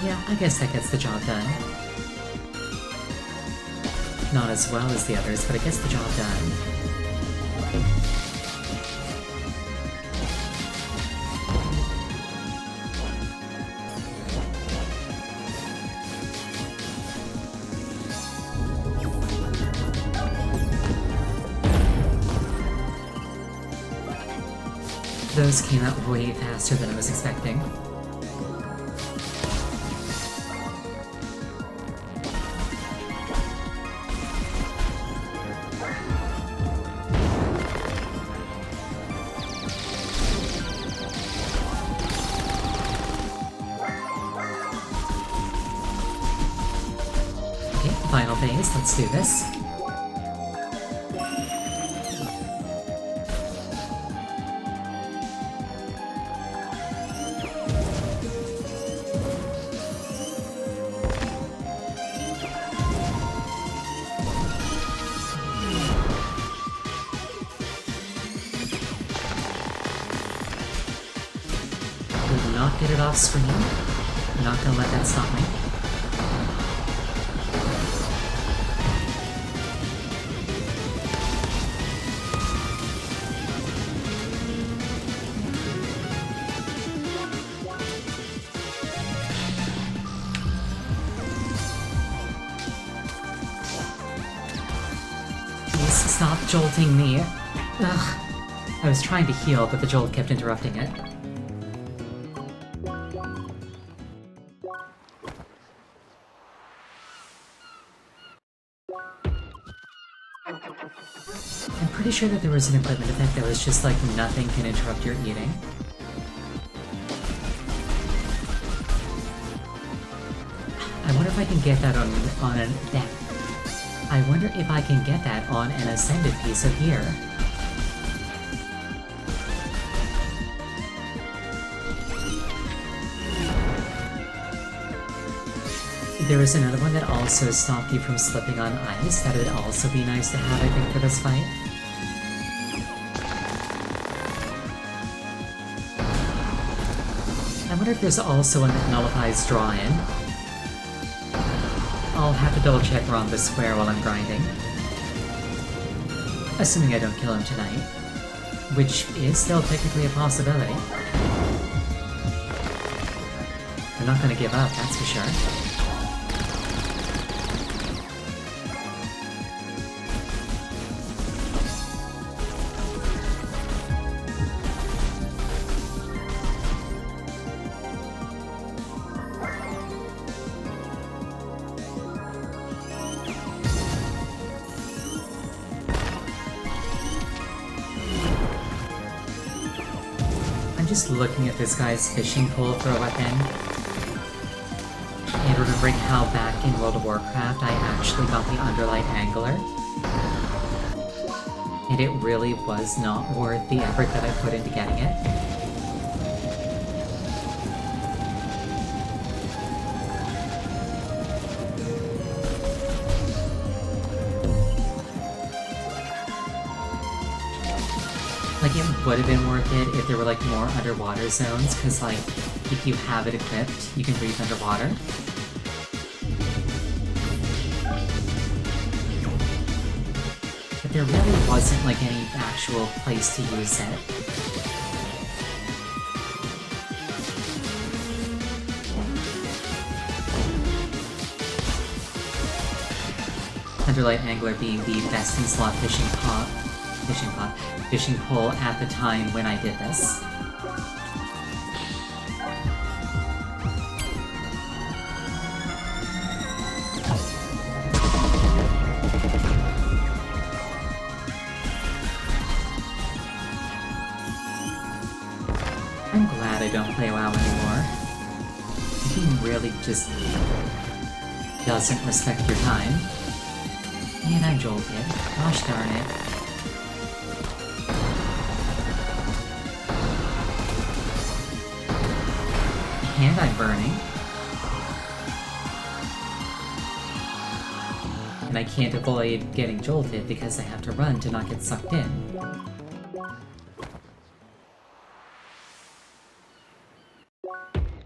Yeah, I guess that gets the job done. Not as well as the others, but it gets the job done. Those came out way faster than I was expecting. Final phase, let's do this. Did not get it off screen. Not gonna let that stop me. Stop jolting me. Ugh. I was trying to heal, but the jolt kept interrupting it. I'm pretty sure that there was an equipment effect that was just like, nothing can interrupt your eating. I wonder if I can get that on an... I wonder if I can get that on an ascended piece of gear. There was another one that also stopped you from slipping on ice. That would also be nice to have, I think, for this fight. I wonder if there's also one that nullifies draw-in. I'll have to double check Ron the Square while I'm grinding. Assuming I don't kill him tonight. Which is still technically a possibility. I'm not gonna give up, that's for sure. Just looking at this guy's fishing pole for a weapon, and remembering how back in World of Warcraft I actually got the Underlight Angler, and it really was not worth the effort that I put into getting it. Like, it would have been worth it if there were, like, more underwater zones, because, like, if you have it equipped, you can breathe underwater. But there really wasn't, like, any actual place to use it. Underlight Angler being the best in slot fishing pole at the time when I did this. I'm glad I don't play WoW anymore. The game really just doesn't respect your time. And I'm jolted. Gosh darn it. And I'm burning. And I can't avoid getting jolted because I have to run to not get sucked in.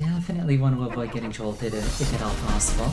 Definitely want to avoid getting jolted if at all possible.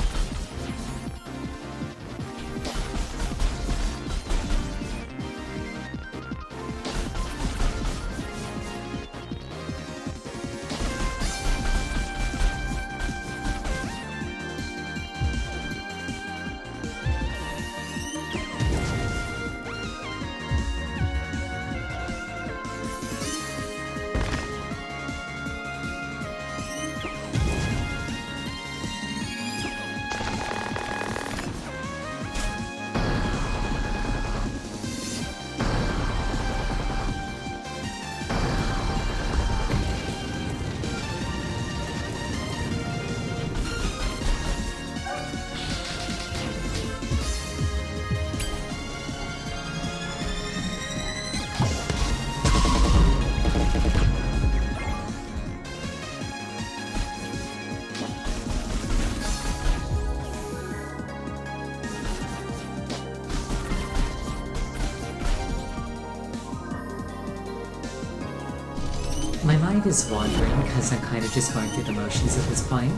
My mind is wandering because I'm kind of just going through the motions at this point.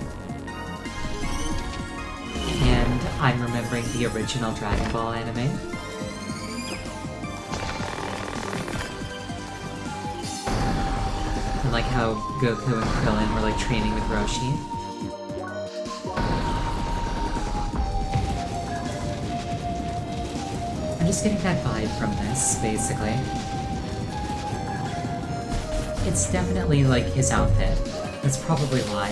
And I'm remembering the original Dragon Ball anime. And like how Goku and Krillin were like training with Roshi. I'm just getting that vibe from this, basically. It's definitely, like, his outfit. That's probably why.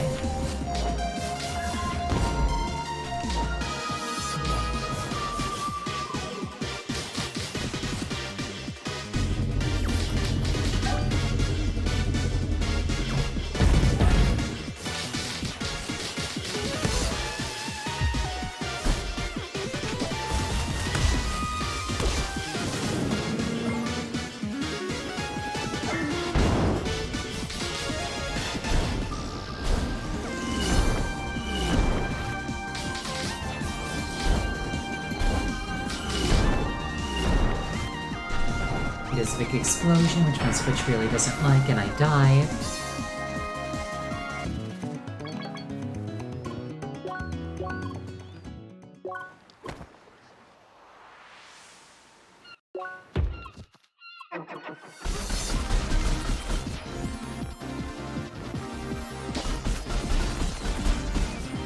This big explosion, which my Switch really doesn't like, and I die.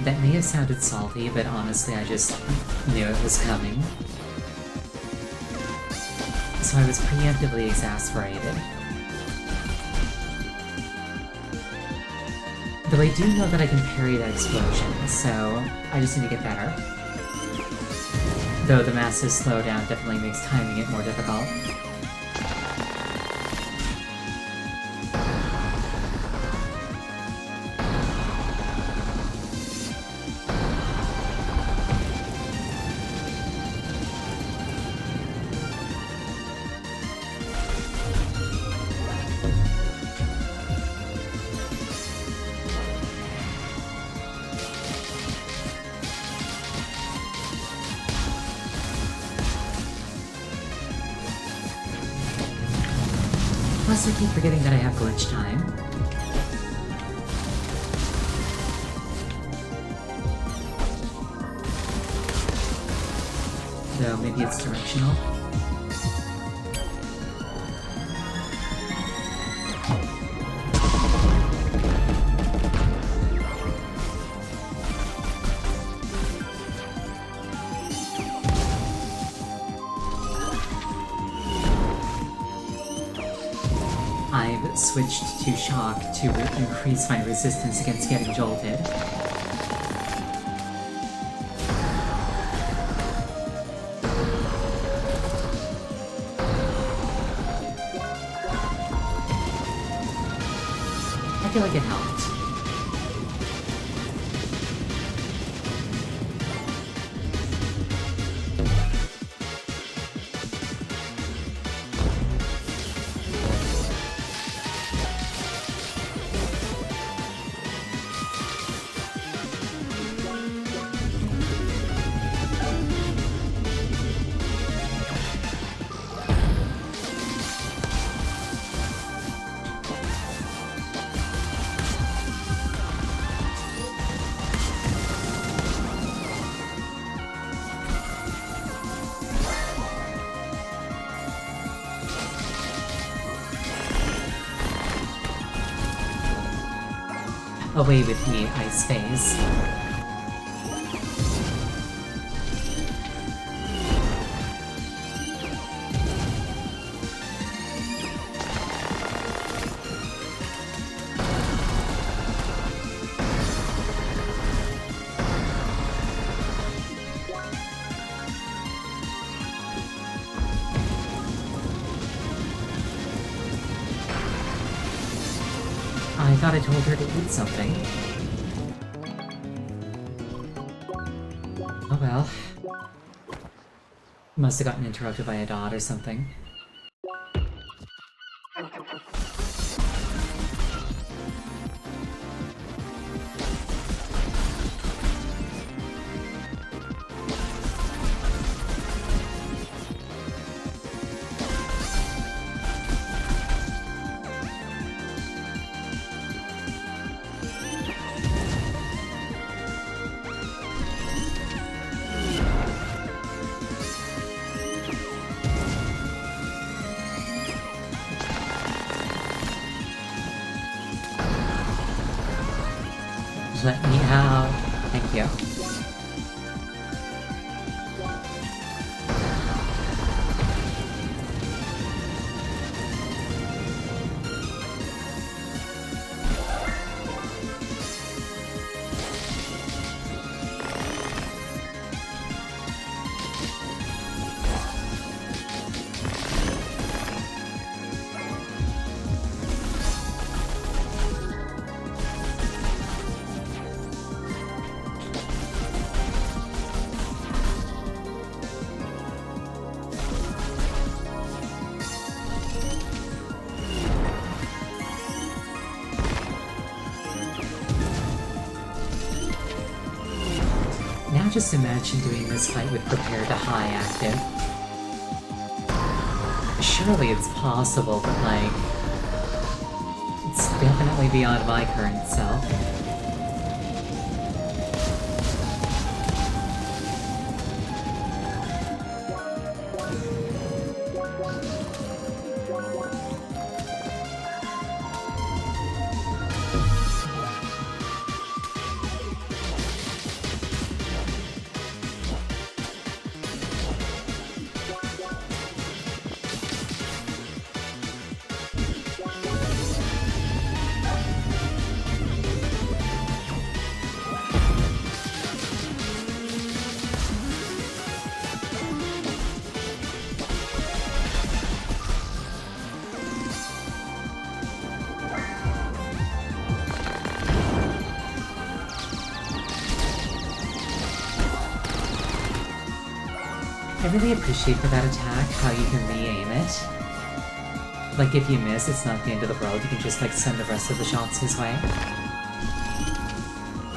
That may have sounded salty, but honestly I just knew it was coming. So I was preemptively exasperated. Though I do know that I can parry that explosion, so I just need to get better. Though the massive slowdown definitely makes timing it more difficult. Plus, I keep forgetting that I have glitch time. Though, maybe it's directional. I've switched to shock to increase my resistance against getting jolted. I feel like it helped. Away with the ice phase. I thought I told her to eat something. Oh well. Must have gotten interrupted by a dot or something. Let me out. Thank you. Now just imagine doing this fight with Prepare to High active. Surely it's possible, but like... it's definitely beyond my current self. I really appreciate for that attack how you can re-aim it. Like, if you miss, it's not the end of the world, you can just, like, send the rest of the shots his way.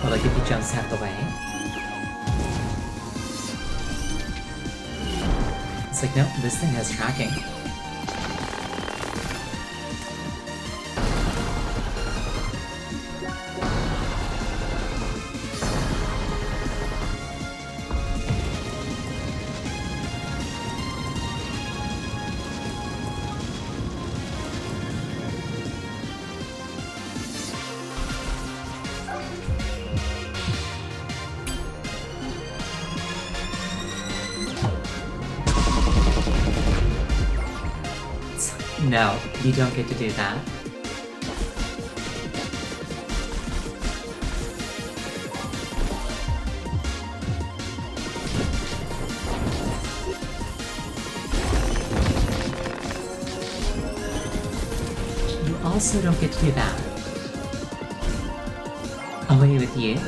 Or, like, if he jumps out of the way. It's like, nope, this thing has tracking. No, you don't get to do that. You also don't get to do that. Away with you.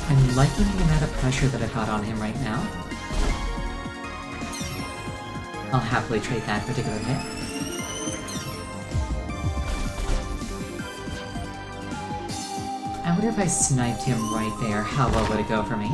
I'm liking the amount of pressure that I've got on him right now. I'll happily trade that particular hit. I wonder if I sniped him right there, how well would it go for me?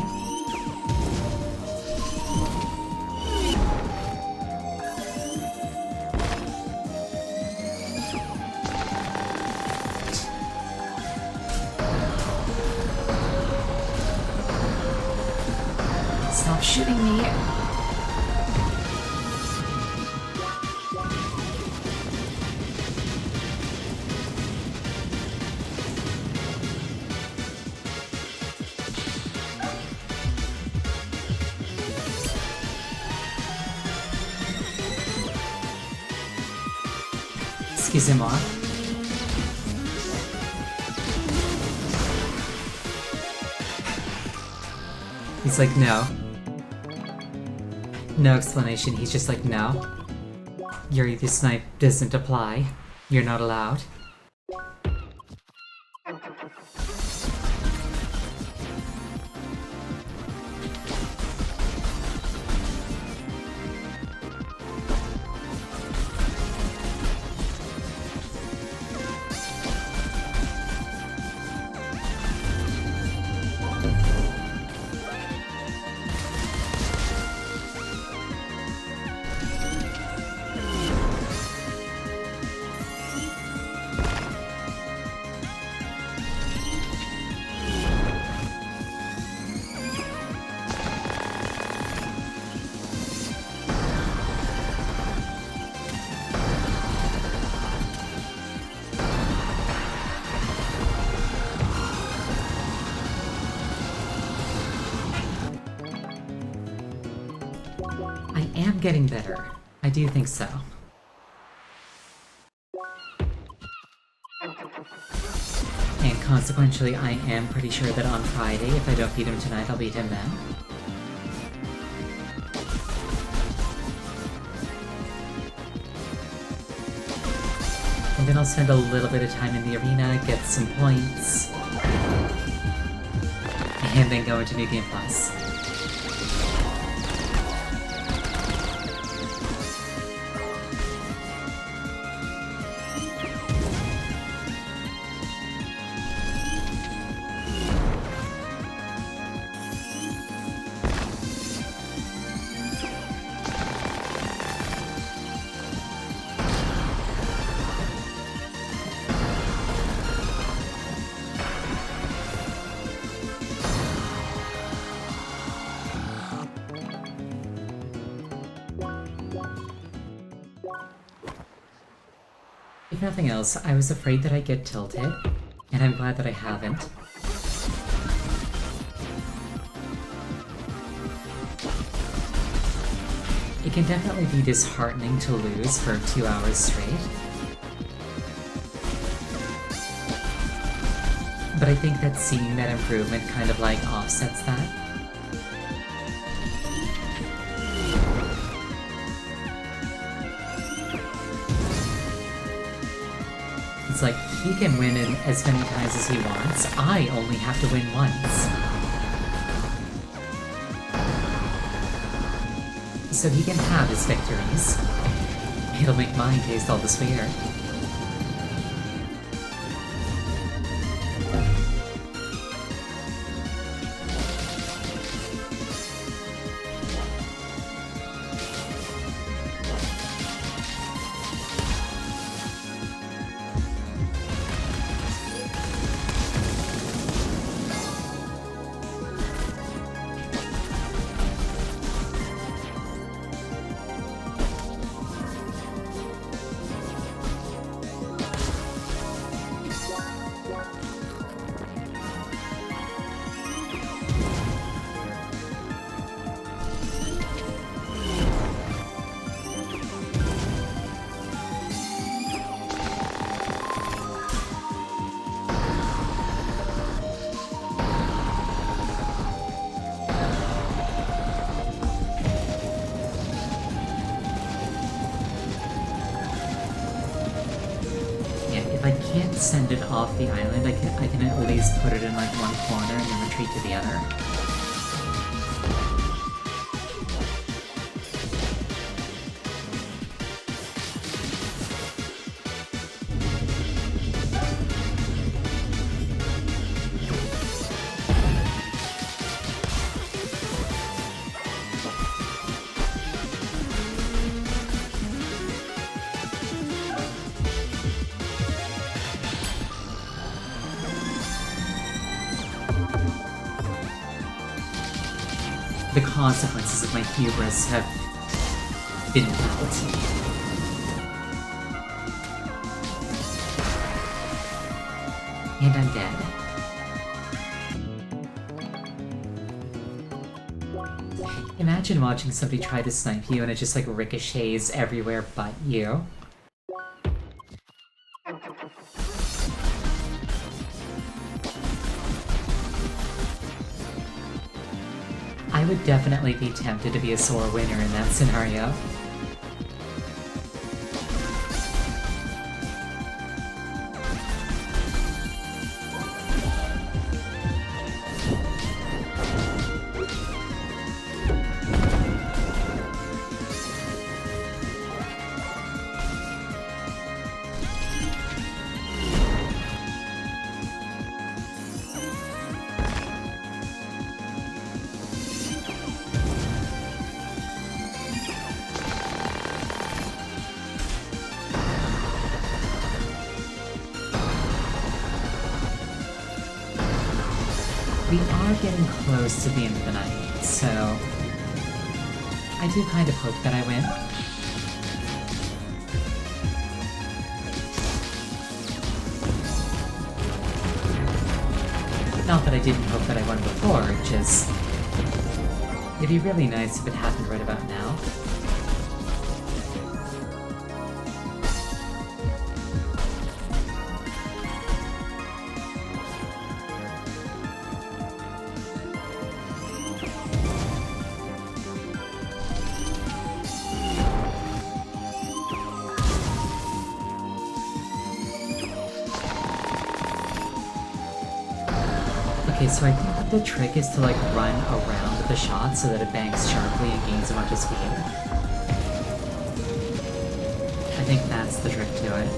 Stop shooting me! Excusez-moi. He's like, no. No explanation, he's just like, no. Your either snipe doesn't apply. You're not allowed. I am getting better. I do think so. And consequentially, I am pretty sure that on Friday, if I don't beat him tonight, I'll beat him then. And then I'll spend a little bit of time in the arena, get some points, and then go into New Game Plus. If nothing else, I was afraid that I'd get tilted, And I'm glad that I haven't. It can definitely be disheartening to lose for 2 hours straight. But I think that seeing that improvement kind of like offsets that. It's like, he can win in as many times as he wants, I only have to win once. So he can have his victories. It'll make mine taste all the sweeter. If I can't send it off the island, I can at least put it in like one corner and then retreat to the other. The consequences of my hubris have been felt. And I'm dead. Imagine watching somebody try to snipe you and it just like ricochets everywhere but you. I would definitely be tempted to be a sore winner in that scenario. We are getting close to the end of the night, so I do kind of hope that I win. Not that I didn't hope that I won before, just it'd be really nice if it happened right about now. Okay, so I think that the trick is to like run around the shot so that it banks sharply and gains a bunch of speed. I think that's the trick to it.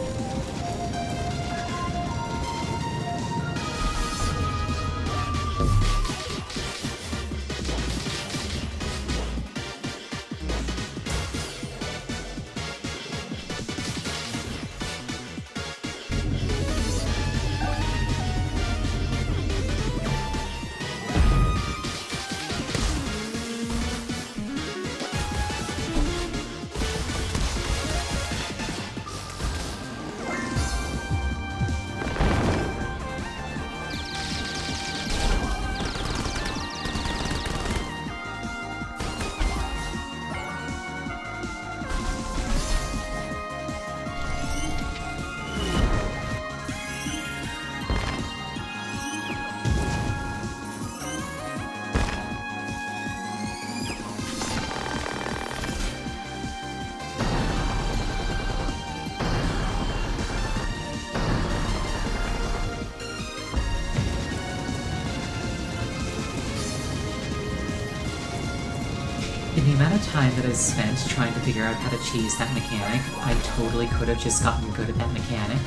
In the amount of time that I spent trying to figure out how to cheese that mechanic, I totally could have just gotten good at that mechanic.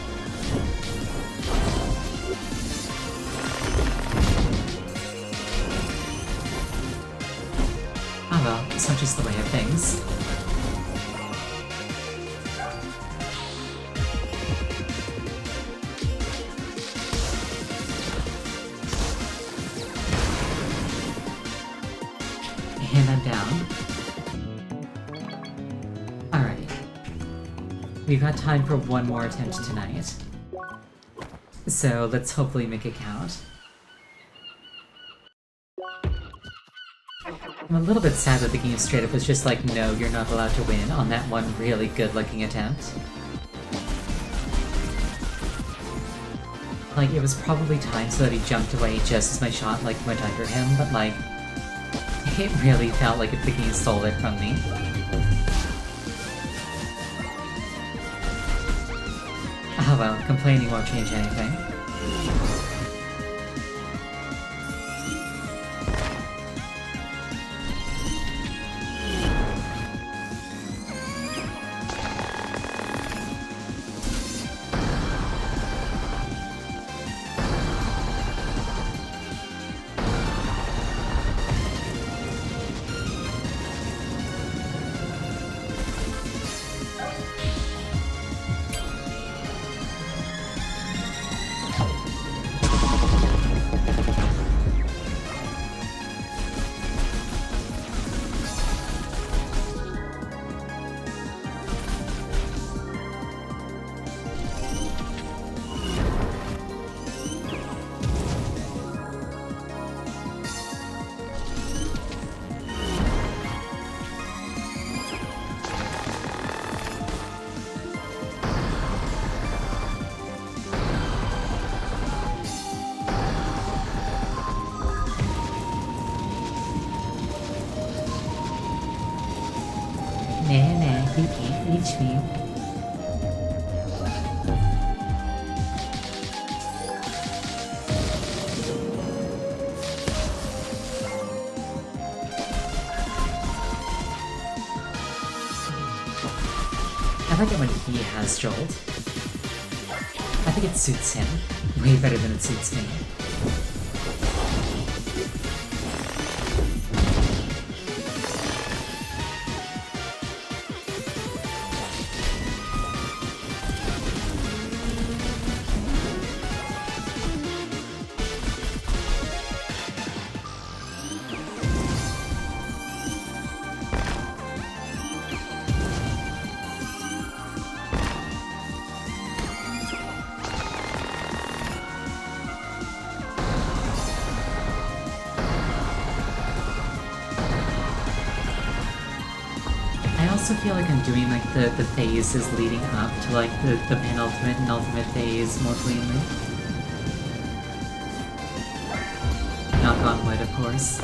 Oh well, it's not just the way of things. And I'm down. Alright. We've got time for one more attempt tonight. So let's hopefully make it count. I'm a little bit sad that the game straight up was just like, no, you're not allowed to win on that one really good-looking attempt. Like, it was probably timed so that he jumped away just as my shot, like, went under him, but like, it really felt like the game stole it from me. Oh well, complaining won't change anything. Nah, you can't reach me. I like it when he has Jolt. I think it suits him way better than it suits me. I also feel like I'm doing like the phases leading up to like the penultimate and ultimate phase more cleanly. Knock on wood, of course.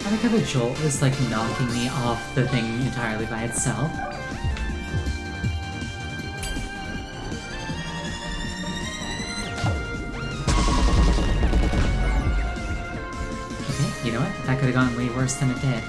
I like how the jolt is like knocking me off the thing entirely by itself. Okay, you know what? That could have gone way worse than it did.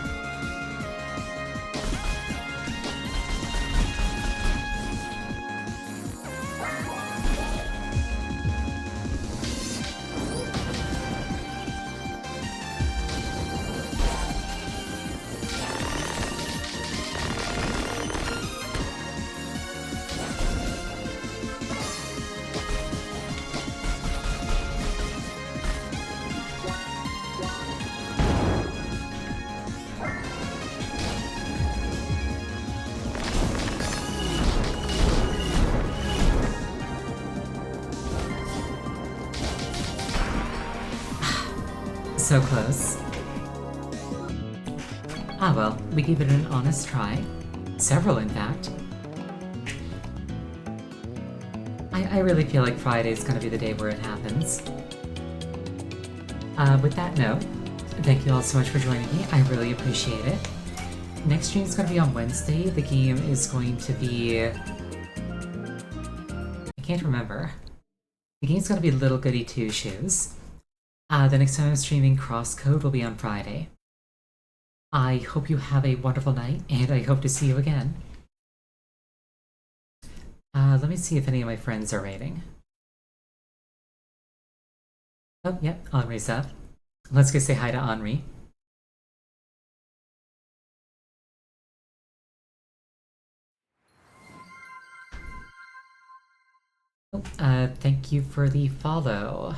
So close. Ah well, we gave it an honest try. Several, in fact. I really feel like Friday's gonna be the day where it happens. With that note, thank you all so much for joining me. I really appreciate it. Next stream is gonna be on Wednesday. The game is going to be... I can't remember. The game's gonna be Little Goody Two Shoes. The next time I'm streaming CrossCode will be on Friday. I hope you have a wonderful night, and I hope to see you again. Let me see if any of my friends are raiding. Oh, yep, Henri's up. Let's go say hi to Henri. Oh, thank you for the follow.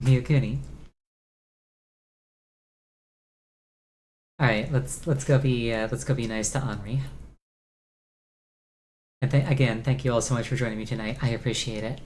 Miyakuni. Alright, let's go be nice to Henri. And again, thank you all so much for joining me tonight. I appreciate it.